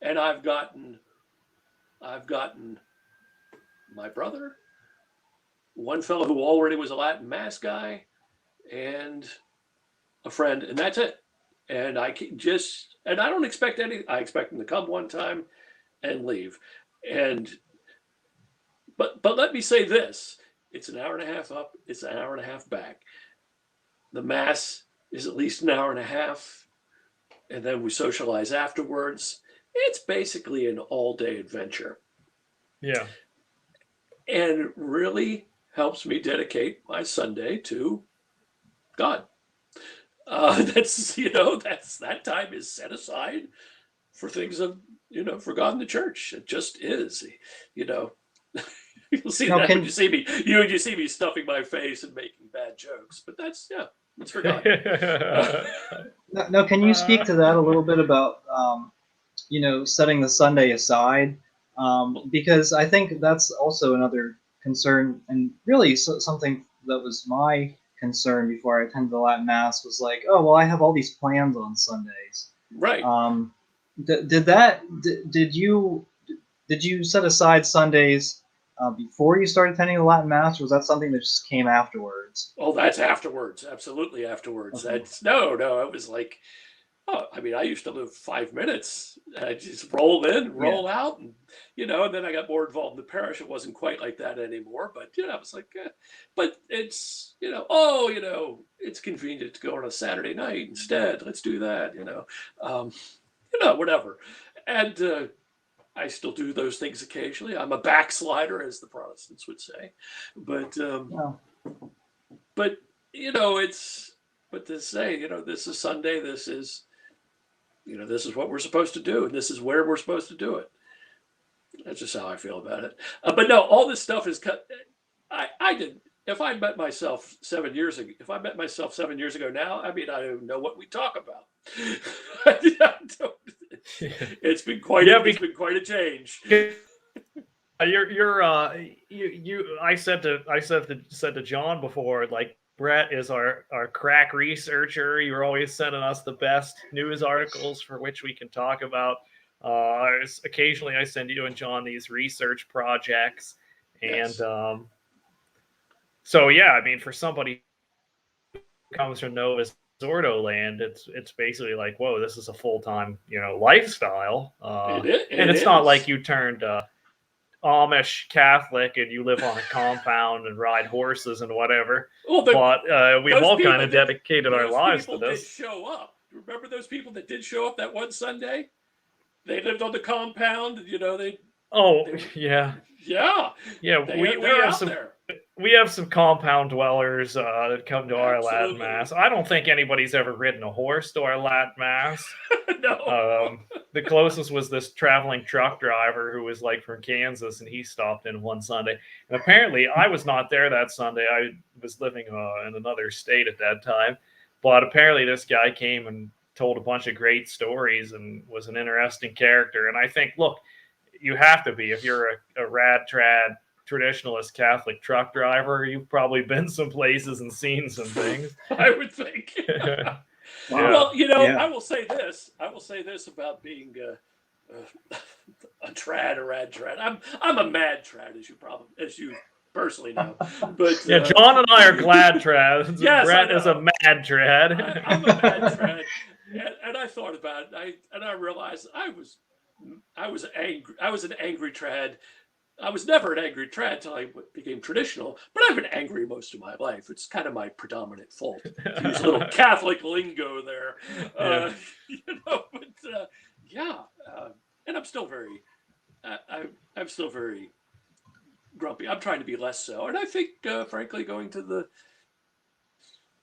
And I've gotten my brother, one fellow who already was a Latin Mass guy, and a friend, and that's it. And I don't expect any. I expect them to come one time and leave. But let me say this: it's an hour and a half up. It's an hour and a half back. The Mass is at least an hour and a half, and then we socialize afterwards. It's basically an all-day adventure. Yeah. And really helps me dedicate my Sunday to God. That time is set aside for things of for God and the church. It just is. You'll see that when you see me. You see me stuffing my face and making bad jokes, but that's for God. Now, can you speak to that a little bit about setting the Sunday aside? Because I think that's also another concern, and really something that was my concern before I attended the Latin Mass was like, oh well, I have all these plans on Sundays. Right. Did you set aside Sundays before you started attending the Latin Mass, or was that something that just came afterwards? Oh, that's afterwards. Absolutely afterwards. Okay. No. It was like, I used to live 5 minutes. I just roll in, roll out, and and then I got more involved in the parish. It wasn't quite like that anymore, but I was like, but it's oh, it's convenient to go on a Saturday night instead. Let's do that, whatever. And I still do those things occasionally. I'm a backslider, as the Protestants would say. But, Well, but but to say, this is Sunday, this is what we're supposed to do, and this is where we're supposed to do it. That's just how I feel about it. But no, all this stuff is cut. I did. If I met myself 7 years ago, now, I mean, I don't know what we talk about. It's been quite a change. I said to John before, like, Brett is our crack researcher. You're always sending us the best news articles for which we can talk about. Occasionally I send you and John these research projects, and Yes. So yeah, I mean, for somebody who comes from Nova Zordo land, it's basically like, whoa, this is a full-time lifestyle. And it's not like you turned Amish Catholic and you live on a compound and ride horses and whatever. Well, but we've all kind of dedicated our lives to this. Did show up. Remember those people that did show up that one Sunday? They lived on the compound. Yeah. We have some compound dwellers that come to our Latin Mass. I don't think anybody's ever ridden a horse to our Latin Mass. No. The closest was this traveling truck driver who was like from Kansas, and he stopped in one Sunday. And apparently, I was not there that Sunday. I was living in another state at that time. But apparently, this guy came and told a bunch of great stories and was an interesting character. And I think, look, you have to be if you're a rad trad traditionalist Catholic truck driver. You've probably been some places and seen some things. I would think. Wow. Well, I will say this. About being a trad, a rad trad. I'm a mad trad, as you personally know. But yeah, John and I are glad trads. Yes, Brett is a mad trad. I'm a mad trad, and I thought about it. I realized I was angry. I was an angry trad. I was never an angry trad until I became traditional, but I've been angry most of my life. It's kind of my predominant fault. Use a little Catholic lingo there, and I'm still very, I'm still very grumpy. I'm trying to be less so, and I think, frankly, going to the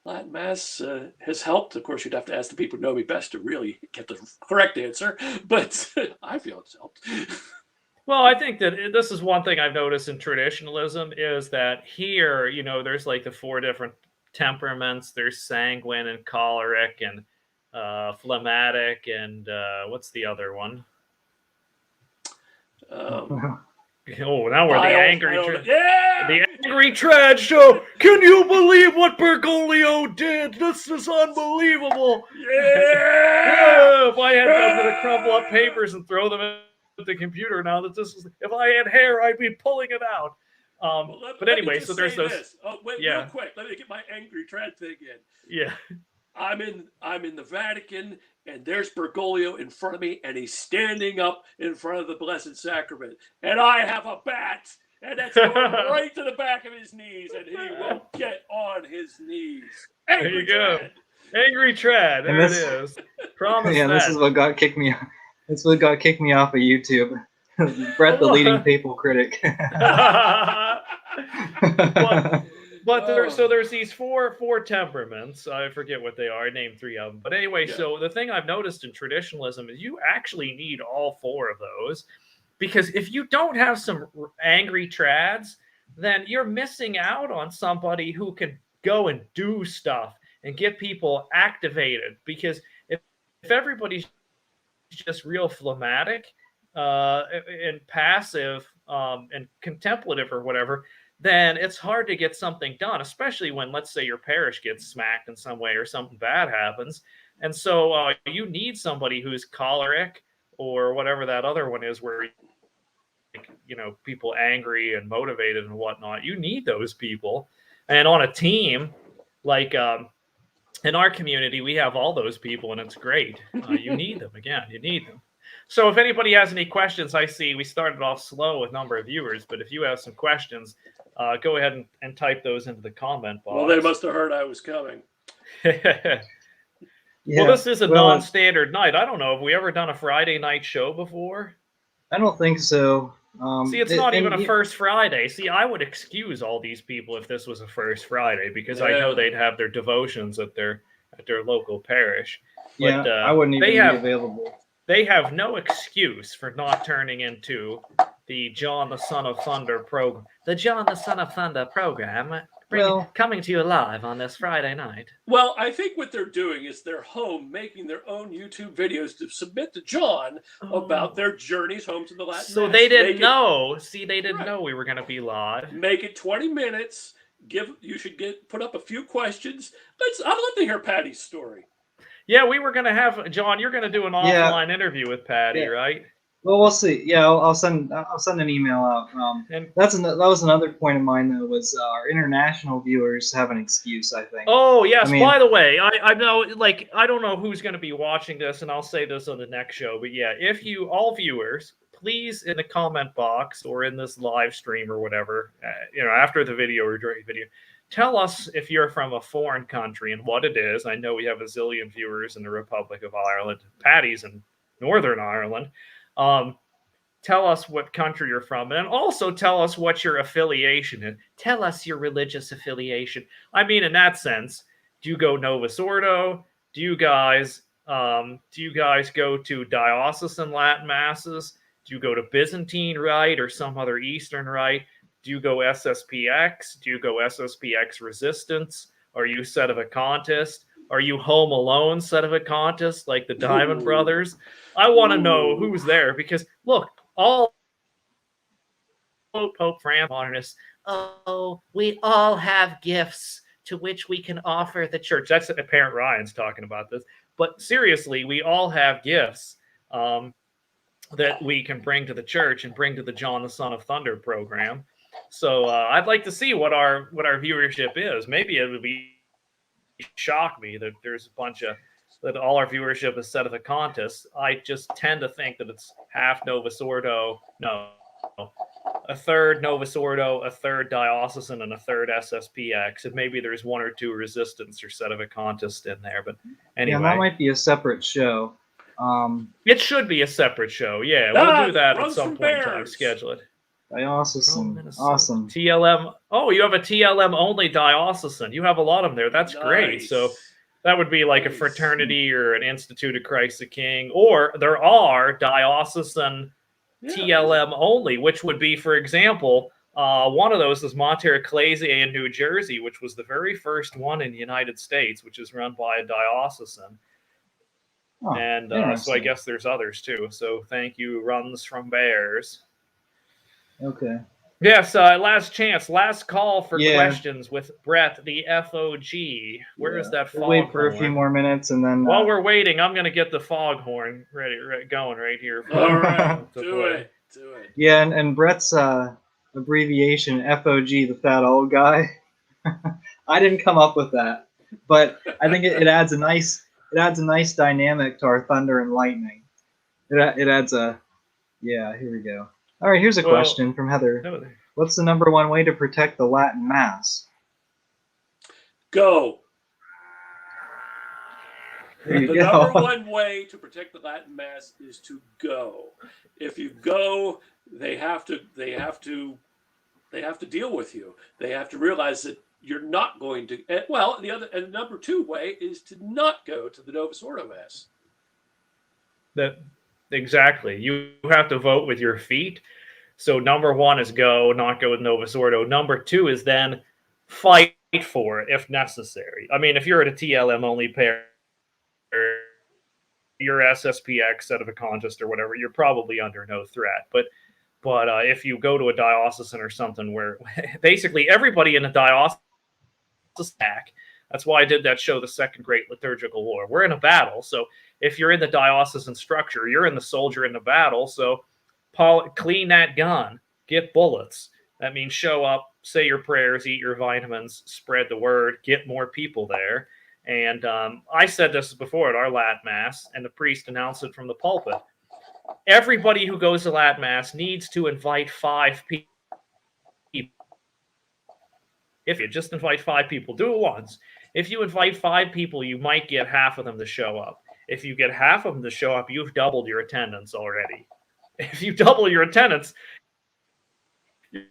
Latin Mass has helped. Of course, you'd have to ask the people who know me best to really get the correct answer, but I feel it's helped. Well, I think that this is one thing I've noticed in traditionalism is that here, there's like the 4 different temperaments. There's sanguine and choleric and phlegmatic and what's the other one? Now we're the angry the angry trad show. Can you believe what Bergoglio did? This is unbelievable. Yeah. If I had to crumple up papers and throw them at the computer now that if I had hair, I'd be pulling it out. But anyway, so there's those. This. Oh, wait, real quick. Let me get my angry trad thing in. Yeah. I'm in the Vatican, and there's Bergoglio in front of me, and he's standing up in front of the Blessed Sacrament, and I have a bat, and that's going right to the back of his knees, and he will get on his knees. Angry there you go. trad. Angry trad. There it is. Promise. Yeah, this is what got kicked me. That's what got kicked me off of YouTube. Brett, the leading papal critic. But there's these four temperaments. I forget what they are. I named 3 of them. But anyway, So the thing I've noticed in traditionalism is you actually need all 4 of those, because if you don't have some angry trads, then you're missing out on somebody who can go and do stuff and get people activated. Because if everybody's just real phlegmatic and passive and contemplative or whatever, then it's hard to get something done, especially when, let's say, your parish gets smacked in some way or something bad happens. And so you need somebody who's choleric or whatever that other one is where, people angry and motivated and whatnot. You need those people. And on a team, like in our community, we have all those people, and it's great. You need them. Again, you need them. So if anybody has any questions, I see we started off slow with number of viewers, but if you have some questions, go ahead and type those into the comment box. Well, they must have heard I was coming. Well, this is a well, non-standard night. I don't know. Have we ever done a Friday night show before? I don't think so. See, it's not even a first Friday. See, I would excuse all these people if this was a first Friday because I know they'd have their devotions at their local parish. But, I wouldn't even be available. They have no excuse for not turning into the John the Son of Thunder program. The John the Son of Thunder program coming to you live on this Friday night. Well, I think what they're doing is they're home making their own YouTube videos to submit to John about their journeys home to the Latin Mass. So they didn't know. See, they didn't know we were going to be live. Make it 20 minutes. You should put up a few questions. I'd love to hear Patty's story. Yeah, we were going to have John. You're going to do an offline interview with Patty, right? Well, we'll see. Yeah, I'll send an email out. That was another point of mine though, was our international viewers have an excuse, I think. Oh yes. I mean, by the way, I know, like, I don't know who's going to be watching this, and I'll say this on the next show. But yeah, if you all viewers, please in the comment box or in this live stream or whatever, after the video or during the video, tell us if you're from a foreign country and what it is. I know we have a zillion viewers in the Republic of Ireland. Patty's in Northern Ireland. Tell us what country you're from, and also tell us what your affiliation is. Tell us your religious affiliation. I mean, in that sense, do you go Novus Ordo? Do you guys go to diocesan Latin masses? Do you go to Byzantine Rite or some other Eastern Rite? Do you go SSPX? Do you go SSPX Resistance? Are you Sedevacantist? Are you Home Alone Sedevacantist like the Diamond Brothers? I want to know who's there because, look, all Pope Francis modernists, we all have gifts to which we can offer the church. That's Parent Ryan's talking about this. But seriously, we all have gifts that we can bring to the church and bring to the John the Son of Thunder program. So I'd like to see what our viewership is. Maybe it would shock me that there's a bunch of that all our viewership is Sedevacantists. I just tend to think that it's half Novus Ordo, a third Novus Ordo, a third diocesan, and a third SSPX. And maybe there's one or two resistance or Sedevacantist in there. But anyway, that might be a separate show. It should be a separate show. Yeah, we'll do that at some point in time. Schedule it. Diocesan, awesome. TLM. Oh, you have a TLM only diocesan. You have a lot of them there. That's great. So that would be like a fraternity or an Institute of Christ the King, or there are diocesan TLM only, which would be, for example, one of those is Monte Ecclesiae in New Jersey, which was the very first one in the United States, which is run by a diocesan. And so I guess there's others too. So thank you, Runs from Bears. Okay. Yes, last chance, last call for questions with Brett, the FOG. Where is that foghorn? We'll wait for a few more minutes, and then... While we're waiting, I'm going to get the foghorn going right here. All right, do it. Yeah, and Brett's abbreviation, FOG, the fat old guy. I didn't come up with that, but I think it adds a nice dynamic to our thunder and lightning. It adds a... Yeah, here we go. All right, here's a question from Heather. What's the number one way to protect the Latin Mass? Go. There you the go. Number one way to protect the Latin Mass is to go. If you go, they have to deal with you. They have to realize that you're not going to. Well, the number two way is to not go to the Novus Ordo Mass. Exactly. You have to vote with your feet. So number one is go, not go with Novus Ordo. Number two is then fight for it if necessary. I mean, if you're at a TLM only pair, you're SSPX, Sedevacantist or whatever, you're probably under no threat. But if you go to a diocesan or something where basically everybody in a diocesan stack, that's why I did that show, The Second Great Liturgical War. We're in a battle, so if you're in the diocesan structure, you're in the soldier in the battle, so clean that gun, get bullets. That means show up, say your prayers, eat your vitamins, spread the word, get more people there. And I said this before at our Latin Mass, and the priest announced it from the pulpit. Everybody who goes to Latin Mass needs to invite 5 people If you just invite 5 people, do it once. If you invite 5 people, you might get half of them to show up. If you get half of them to show up, you've doubled your attendance already. If you double your attendance,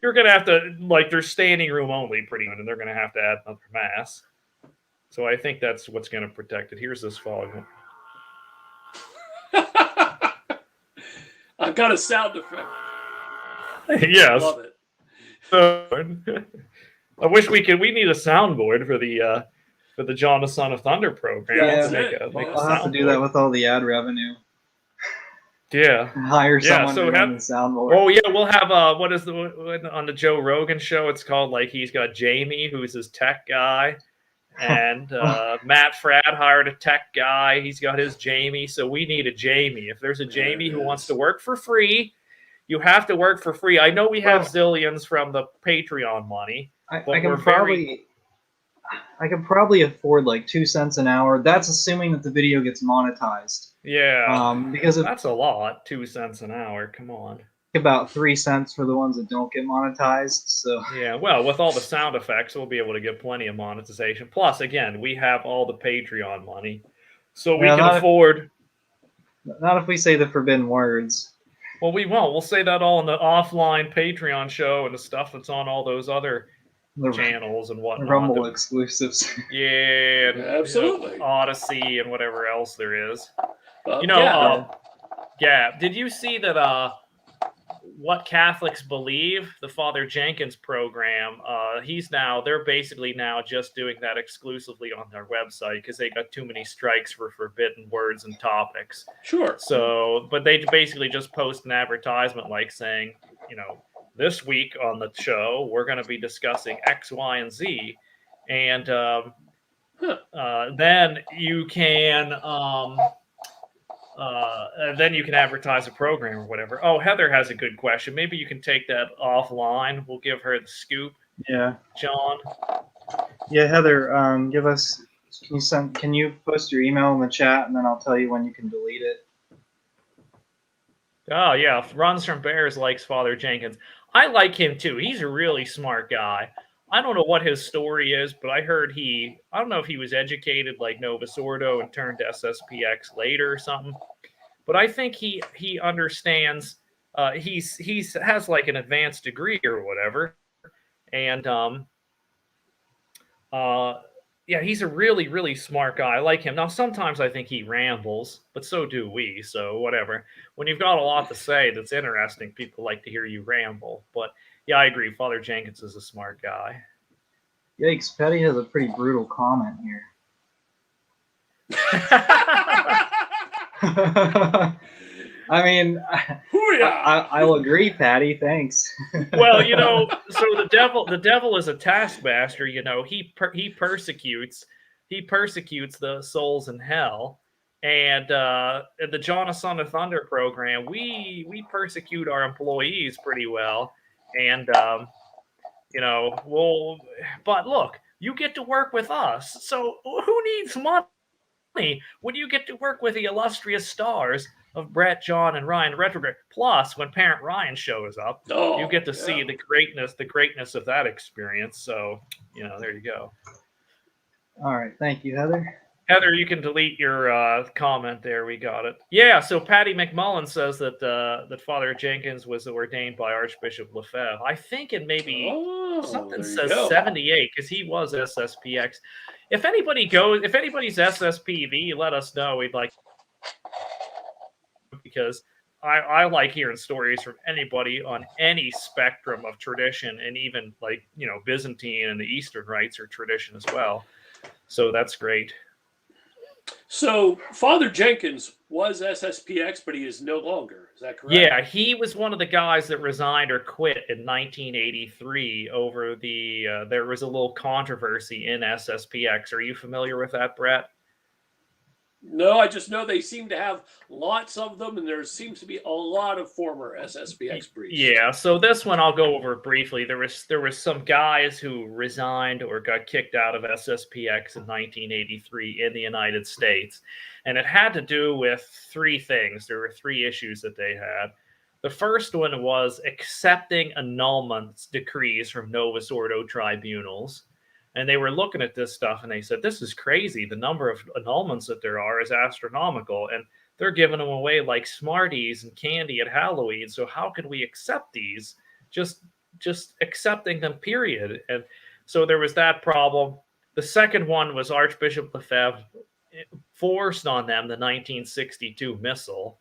you're going to have to, like, there's standing room only pretty much, and they're going to have to add another mass. So I think that's what's going to protect it. Here's this fog. I've got a sound effect. Yes. Love it. I wish we need a soundboard for the John the Son of Thunder program. Yeah, I'll have to do that with all the ad revenue. Yeah. Hire someone to run the soundboard. Oh yeah, we'll have what is on the Joe Rogan show? It's called, like, he's got Jamie, who's his tech guy, and Matt Fradd hired a tech guy. He's got his Jamie, so we need a Jamie. If there's a Jamie who wants to work for free, you have to work for free. I know we have zillions from the Patreon money. I can probably afford like 2 cents an hour. That's assuming that the video gets monetized. Yeah. Because that's a lot. 2 cents an hour. Come on. About 3 cents for the ones that don't get monetized. So yeah, well, with all the sound effects, we'll be able to get plenty of monetization. Plus, again, we have all the Patreon money, so we can afford. Not if we say the forbidden words. Well, we won't. We'll say that all in the offline Patreon show and the stuff that's on all those other channels and whatnot. Rumble exclusives. Yeah, absolutely. Odyssey and whatever else there is. Did you see that? What Catholics Believe, the Father Jenkins program, they're basically now just doing that exclusively on their website because they got too many strikes for forbidden words and topics. Sure. So, but they basically just post an advertisement like saying, this week on the show, we're going to be discussing X, Y, and Z. And then you can... then you can advertise a program or whatever. Oh, Heather has a good question. Maybe you can take that offline. We'll give her the scoop. Yeah. John. Yeah, Heather, can you post your email in the chat, and then I'll tell you when you can delete it. Oh, yeah. Runs from Bears likes Father Jenkins. I like him too. He's a really smart guy. I don't know what his story is, but I heard I don't know if he was educated like Novus Ordo and turned to SSPX later or something, but I think he understands, he has like an advanced degree or whatever. And, yeah, he's a really, really smart guy. I like him. Now, sometimes I think he rambles, but so do we. So whatever. When you've got a lot to say that's interesting, people like to hear you ramble. But yeah, I agree. Father Jenkins is a smart guy. Yikes, Petty has a pretty brutal comment here. I mean, I'll agree, Patty. Thanks. Well, so the devil is a taskmaster. He persecutes the souls in hell, and the John Son of Thunder program, we persecute our employees pretty well, and but look, you get to work with us, so who needs money when you get to work with the illustrious stars of Brett, John, and Ryan Retrograde? Plus, when Parent Ryan shows up, you get to see the greatness of that experience. So, there you go. All right, thank you, Heather. Heather, you can delete your comment there. We got it. Yeah, so Patty McMullen says that Father Jenkins was ordained by Archbishop Lefebvre. I think it maybe something says 78 because he was SSPX. If anybody's SSPV, let us know. We'd like, because I like hearing stories from anybody on any spectrum of tradition, and even like Byzantine and the Eastern rites or tradition as well. So that's great. So Father Jenkins was SSPX, but he is no longer. Is that correct? Yeah, he was one of the guys that resigned or quit in 1983 over there was a little controversy in SSPX. Are you familiar with that, Brett? No, I just know they seem to have lots of them, and there seems to be a lot of former SSPX priests. Yeah, so this one I'll go over briefly. There was some guys who resigned or got kicked out of SSPX in 1983 in the United States, and it had to do with 3 things. There were 3 issues that they had. The first one was accepting annulments decrees from Novus Ordo tribunals. And they were looking at this stuff and they said, this is crazy. The number of annulments that there are is astronomical. And they're giving them away like Smarties and candy at Halloween. So how can we accept these? Just accepting them, period. And so there was that problem. The second one was Archbishop Lefebvre forced on them the 1962 missal.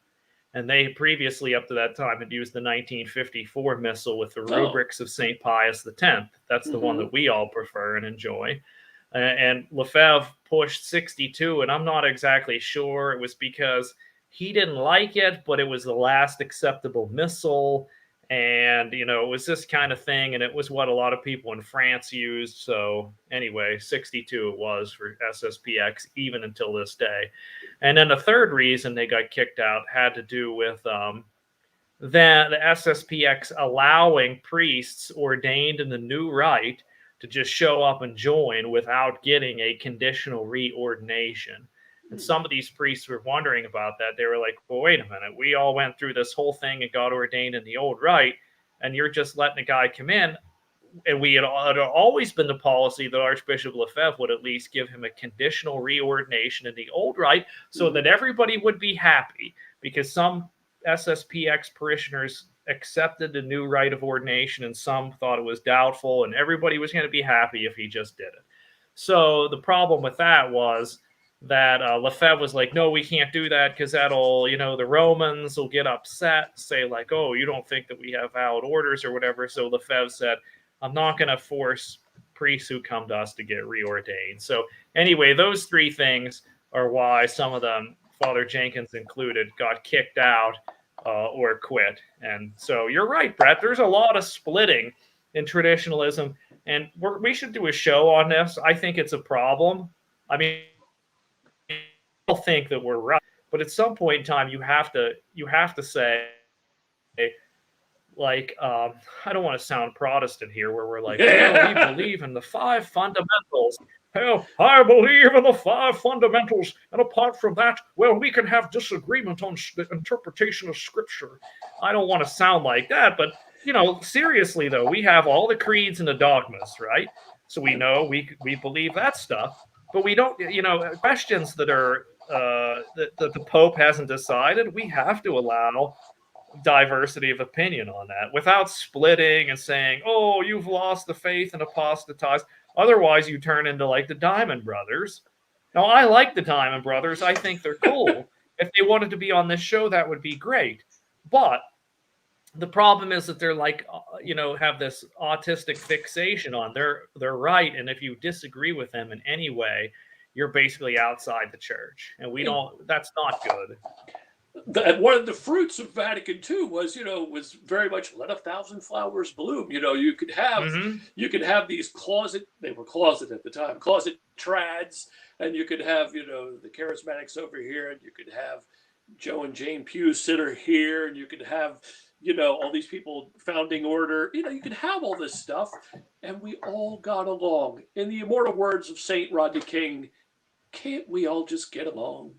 And they previously, up to that time, had used the 1954 missal with the rubrics of St. Pius X. That's the one that we all prefer and enjoy. And Lefebvre pushed 62, and I'm not exactly sure it was because he didn't like it, but it was the last acceptable missal. And, you know, it was this kind of thing, and it was what a lot of people in France used. So anyway, 62 it was for SSPX, even until this day. And then the third reason they got kicked out had to do with the SSPX allowing priests ordained in the new rite to just show up and join without getting a conditional reordination. And some of these priests were wondering about that. They were like, well, wait a minute. We all went through this whole thing and got ordained in the old rite, and you're just letting a guy come in. And it had always been the policy that Archbishop Lefebvre would at least give him a conditional reordination in the old rite so that everybody would be happy, because some SSPX parishioners accepted the new rite of ordination and some thought it was doubtful, and everybody was going to be happy if he just did it. So the problem with that was that Lefebvre was like, no, we can't do that because that'll, you know, the Romans will get upset, say like, oh, you don't think that we have valid orders or whatever. So Lefebvre said, I'm not going to force priests who come to us to get reordained. So anyway, those three things are why some of them, Father Jenkins included, got kicked out or quit. And so you're right, Brett, there's a lot of splitting in traditionalism, and we should do a show on this. I think it's a problem. I mean, people think that we're right, but at some point in time, you have to say, like, I don't want to sound Protestant here, where we're like, well, we believe in the 5 fundamentals. Hell, I believe in the 5 fundamentals, and apart from that, well, we can have disagreement on the interpretation of Scripture. I don't want to sound like that, but, you know, seriously, though, we have all the creeds and the dogmas, right? So we know we believe that stuff, but we don't, you know, questions that are that the Pope hasn't decided, we have to allow diversity of opinion on that without splitting and saying, oh, you've lost the faith and apostatized. Otherwise, you turn into like the Diamond Brothers. Now, I like the Diamond Brothers. I think they're cool. If they wanted to be on this show, that would be great. But the problem is that they're like, you know, have this autistic fixation on they're right. And if you disagree with them in any way, you're basically outside the church. And we don't, that's not good. One of the fruits of Vatican II was, you know, was very much let 1,000 flowers bloom. You know, you could have these they were closet at the time, closet trads, and you could have, you know, the charismatics over here, and you could have Joe and Jane Pugh Sitter here, and you could have, you know, all these people founding order. You know, you could have all this stuff, and we all got along. In the immortal words of Saint Rodney King, can't we all just get along?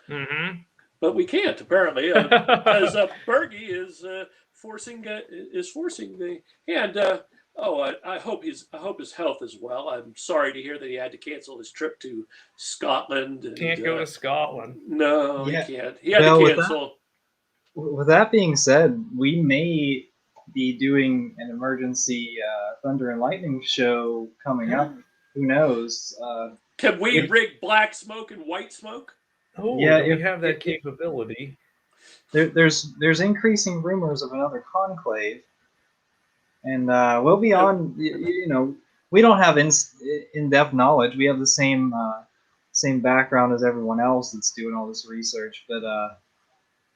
Mm-hmm. But we can't, apparently, because Bergie is forcing the hand. I hope his health is well. I'm sorry to hear that he had to cancel his trip to Scotland. And, can't go to Scotland. No, yeah. He can't. He had to cancel. With that being said, we may be doing an emergency Thunder and Lightning show coming up. Who knows? Can we rig black smoke and white smoke? Oh, yeah, we have that capability. There's increasing rumors of another conclave, and we'll be on. You know, we don't have in-depth knowledge. We have the same background as everyone else that's doing all this research, but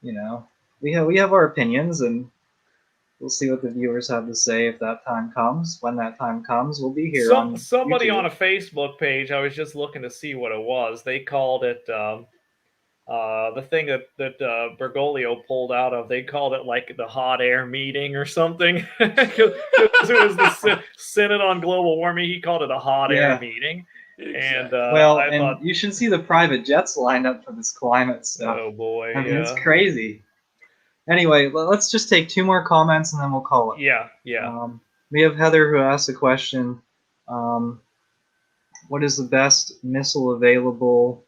you know, we have our opinions, and we'll see what the viewers have to say if that time comes. When that time comes, we'll be here. Somebody YouTube. On a Facebook page, I was just looking to see what it was. They called it. The thing that Bergoglio pulled out of, they called it like the hot air meeting or something. Because it was the Synod on Global Warming. He called it a hot air meeting. Exactly. And you should see the private jets lined up for this climate stuff. Oh boy, I mean, it's crazy. Anyway, let's just take 2 more comments and then we'll call it. Yeah. We have Heather who asked a question. What is the best missile available?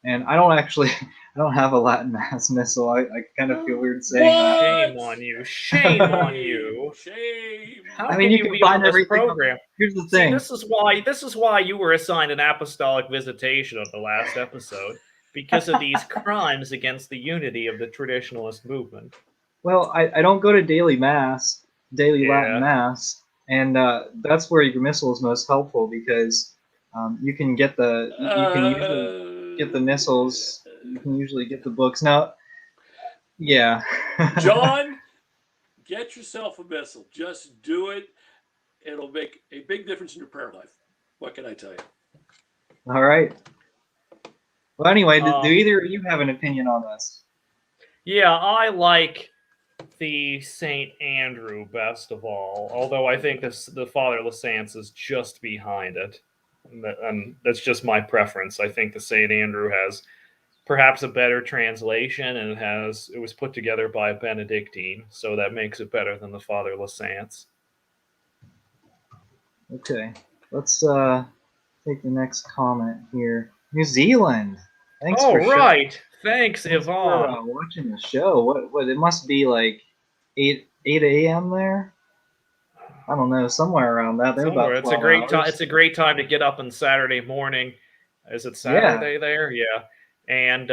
And I don't have a Latin Mass missile. I kind of feel weird saying that. Shame on you. Shame on you. Shame. How I mean, can you you can be on find this everything. program? Here's the See, thing. this is why you were assigned an apostolic visitation of the last episode, because of these crimes against the unity of the traditionalist movement. Well, I don't go to daily Latin Mass, and that's where your missile is most helpful because you can usually get the missiles. You can usually get the books. Now, yeah. John, get yourself a missile. Just do it. It'll make a big difference in your prayer life. What can I tell you? All right. Well, anyway, do either of you have an opinion on this? Yeah, I like the St. Andrew best of all, although I think the Father Lysance is just behind it. And that's just my preference. I think the St. Andrew has perhaps a better translation, and it was put together by a Benedictine, so that makes it better than the Father Lysance. Okay, let's take the next comment here. New Zealand. Thanks for right. Thanks, Thanks Yvonne. for watching the show. What? It must be like 8 a.m. there. I don't know, somewhere around that. They're about 12 It's a great time. hours. It's a great time to get up on Saturday morning. Is it Saturday there? Yeah. And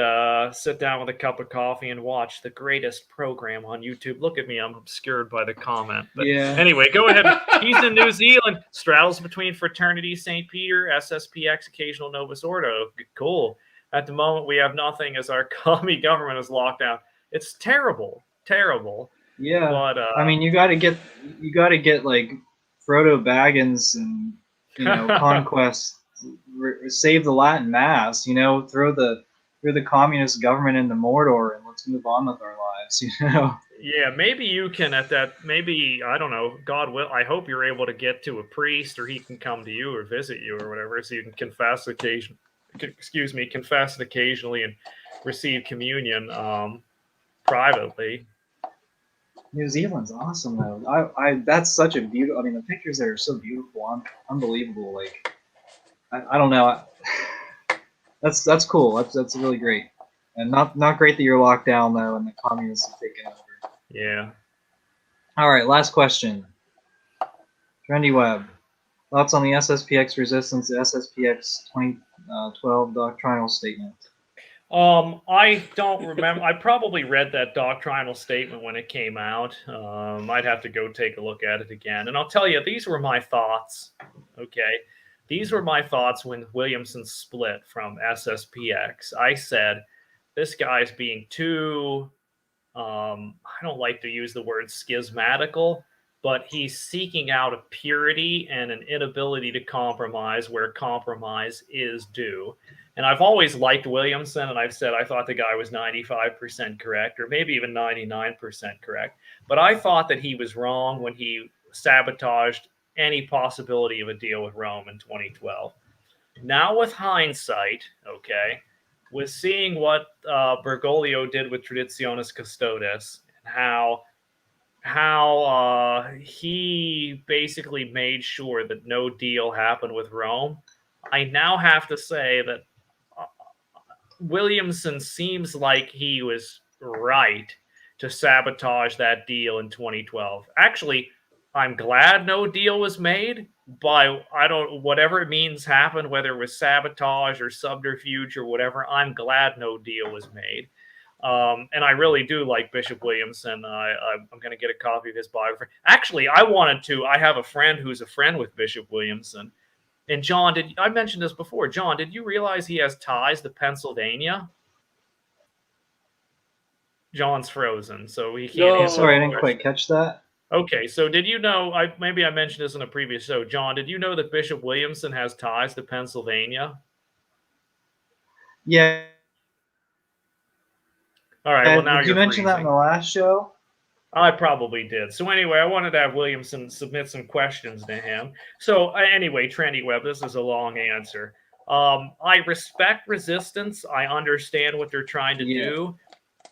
sit down with a cup of coffee and watch the greatest program on YouTube. Look at me, I'm obscured by the comment. But Yeah. anyway, go ahead. He's in New Zealand. Straddles between Fraternity St. Peter, SSPX, Occasional Novus Ordo. Cool. At the moment, we have nothing as our commie government is locked down. It's terrible. Terrible. Yeah. But I mean, you got to get like Frodo Baggins and Conquest, save the Latin Mass. Throw the communist government into Mordor and let's move on with our lives. Yeah, maybe you can maybe, I don't know, God will, I hope you're able to get to a priest or he can come to you or visit you or whatever so you can confess occasionally and receive communion privately. New Zealand's awesome though. I that's such a beautiful. I mean, the pictures there are so beautiful, unbelievable. Like, I don't know. That's cool. That's really great, and not great that you're locked down though, and the communists have taken over. Yeah. All right, last question. Trendy Web, thoughts on the SSPX resistance to SSPX 2012 doctrinal statement? I don't remember. I probably read that doctrinal statement when it came out. I'd have to go take a look at it again. And I'll tell you, these were my thoughts. Okay. These were my thoughts when Williamson split from SSPX. I said, this guy's being too, I don't like to use the word schismatical, but he's seeking out a purity and an inability to compromise where compromise is due. And I've always liked Williamson, and I've said I thought the guy was 95% correct, or maybe even 99% correct. But I thought that he was wrong when he sabotaged any possibility of a deal with Rome in 2012. Now with hindsight, okay, with seeing what Bergoglio did with Traditionis Custodes, and how he basically made sure that no deal happened with Rome, I now have to say that Williamson seems like he was right to sabotage that deal in 2012. Actually, I'm glad no deal was made, but whatever it means happened, whether it was sabotage or subterfuge or whatever, I'm glad no deal was made. And I really do like Bishop Williamson. I'm going to get a copy of his biography. Actually, I have a friend who's a friend with Bishop Williamson. And John, I mentioned this before. John, did you realize he has ties to Pennsylvania? John's frozen, so he can't answer. Sorry, I didn't quite catch that. Okay, so did you know, maybe I mentioned this in a previous show. John, did you know that Bishop Williamson has ties to Pennsylvania? Yeah. All right, well, now did you mention that in the last show? I probably did. So anyway, I wanted to have Williamson submit some questions to him. So anyway, Trendy Web, this is a long answer. I respect resistance. I understand what they're trying to do.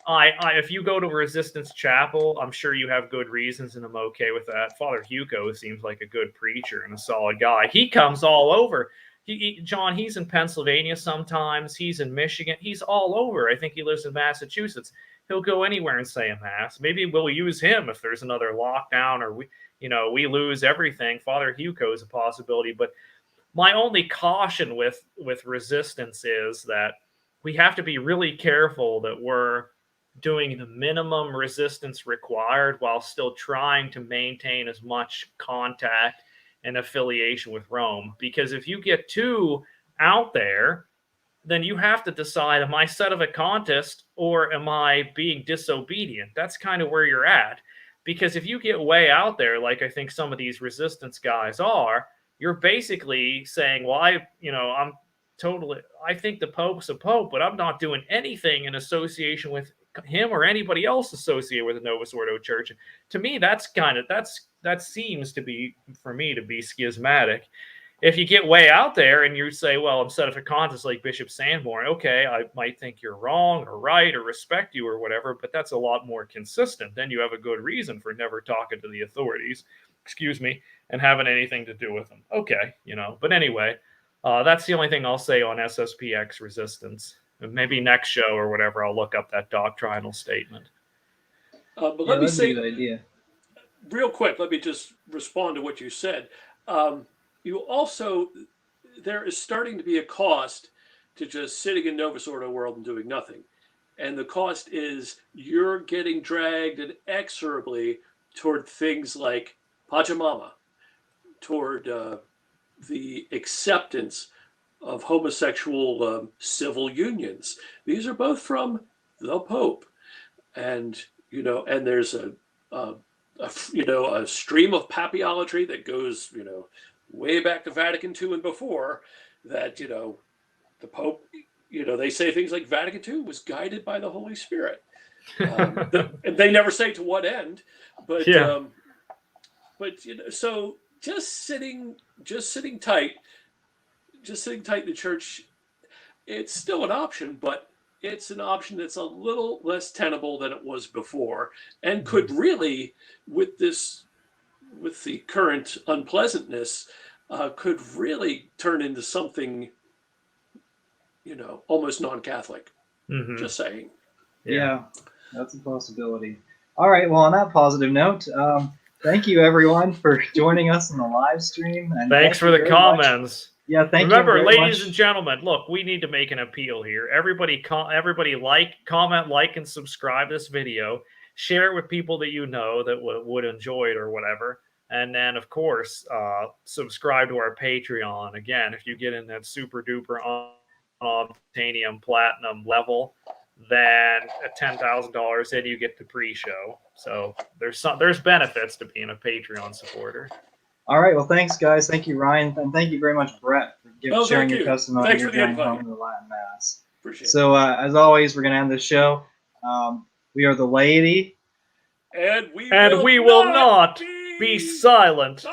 if you go to Resistance Chapel, I'm sure you have good reasons, and I'm okay with that. Father Hugo seems like a good preacher and a solid guy. He comes all over. John, he's in Pennsylvania sometimes. He's in Michigan. He's all over. I think he lives in Massachusetts. He'll go anywhere and say a mass. Maybe we'll use him if there's another lockdown or we lose everything. Father Hugo is a possibility, but my only caution with resistance is that we have to be really careful that we're doing the minimum resistance required while still trying to maintain as much contact and affiliation with Rome. Because if you get too out there, then you have to decide, am I sedevacantist or am I being disobedient? That's kind of where you're at. Because if you get way out there, like I think some of these resistance guys are, you're basically saying, well, I think the Pope's a Pope, but I'm not doing anything in association with him or anybody else associated with the Novus Ordo Church. To me, that seems to be, for me, to be schismatic. If you get way out there and you say, well, I'm sedevacantist like Bishop Sanborn, okay, I might think you're wrong or right or respect you or whatever, but that's a lot more consistent. Then you have a good reason for never talking to the authorities, and having anything to do with them. Okay, but anyway, that's the only thing I'll say on SSPX resistance. And maybe next show or whatever, I'll look up that doctrinal statement. But let me say, a good idea. Real quick, let me just respond to what you said. You also, there is starting to be a cost to just sitting in Novus Ordo world and doing nothing. And the cost is you're getting dragged inexorably toward things like Pachamama, toward the acceptance of homosexual civil unions. These are both from the Pope. And, and there's a stream of papiolatry that goes, way back to Vatican II and before, that, the Pope, they say things like Vatican II was guided by the Holy Spirit. And they never say to what end, but, yeah. So just sitting tight in the church, it's still an option, but it's an option that's a little less tenable than it was before, and could really, with the current unpleasantness, could really turn into something, almost non-Catholic. Mm-hmm. Just saying. Yeah, that's a possibility. All right, well, on that positive note, thank you, everyone, for joining us in the live stream. And thanks for the comments. Yeah, thank you. Remember, ladies and gentlemen, look, we need to make an appeal here. Everybody comment, like, and subscribe this video. Share it with people that you know that would enjoy it or whatever. And then, of course, subscribe to our Patreon. Again, if you get in that super duper unobtainium platinum level, then at $10,000, then you get the pre-show. So there's benefits to being a Patreon supporter. All right. Well, thanks, guys. Thank you, Ryan, and thank you very much, Brett, for sharing your testimony. Thanks for the going invite. home to the Latin Mass. Appreciate so, as always, we're going to end the show. We are the laity, and we will not be silent.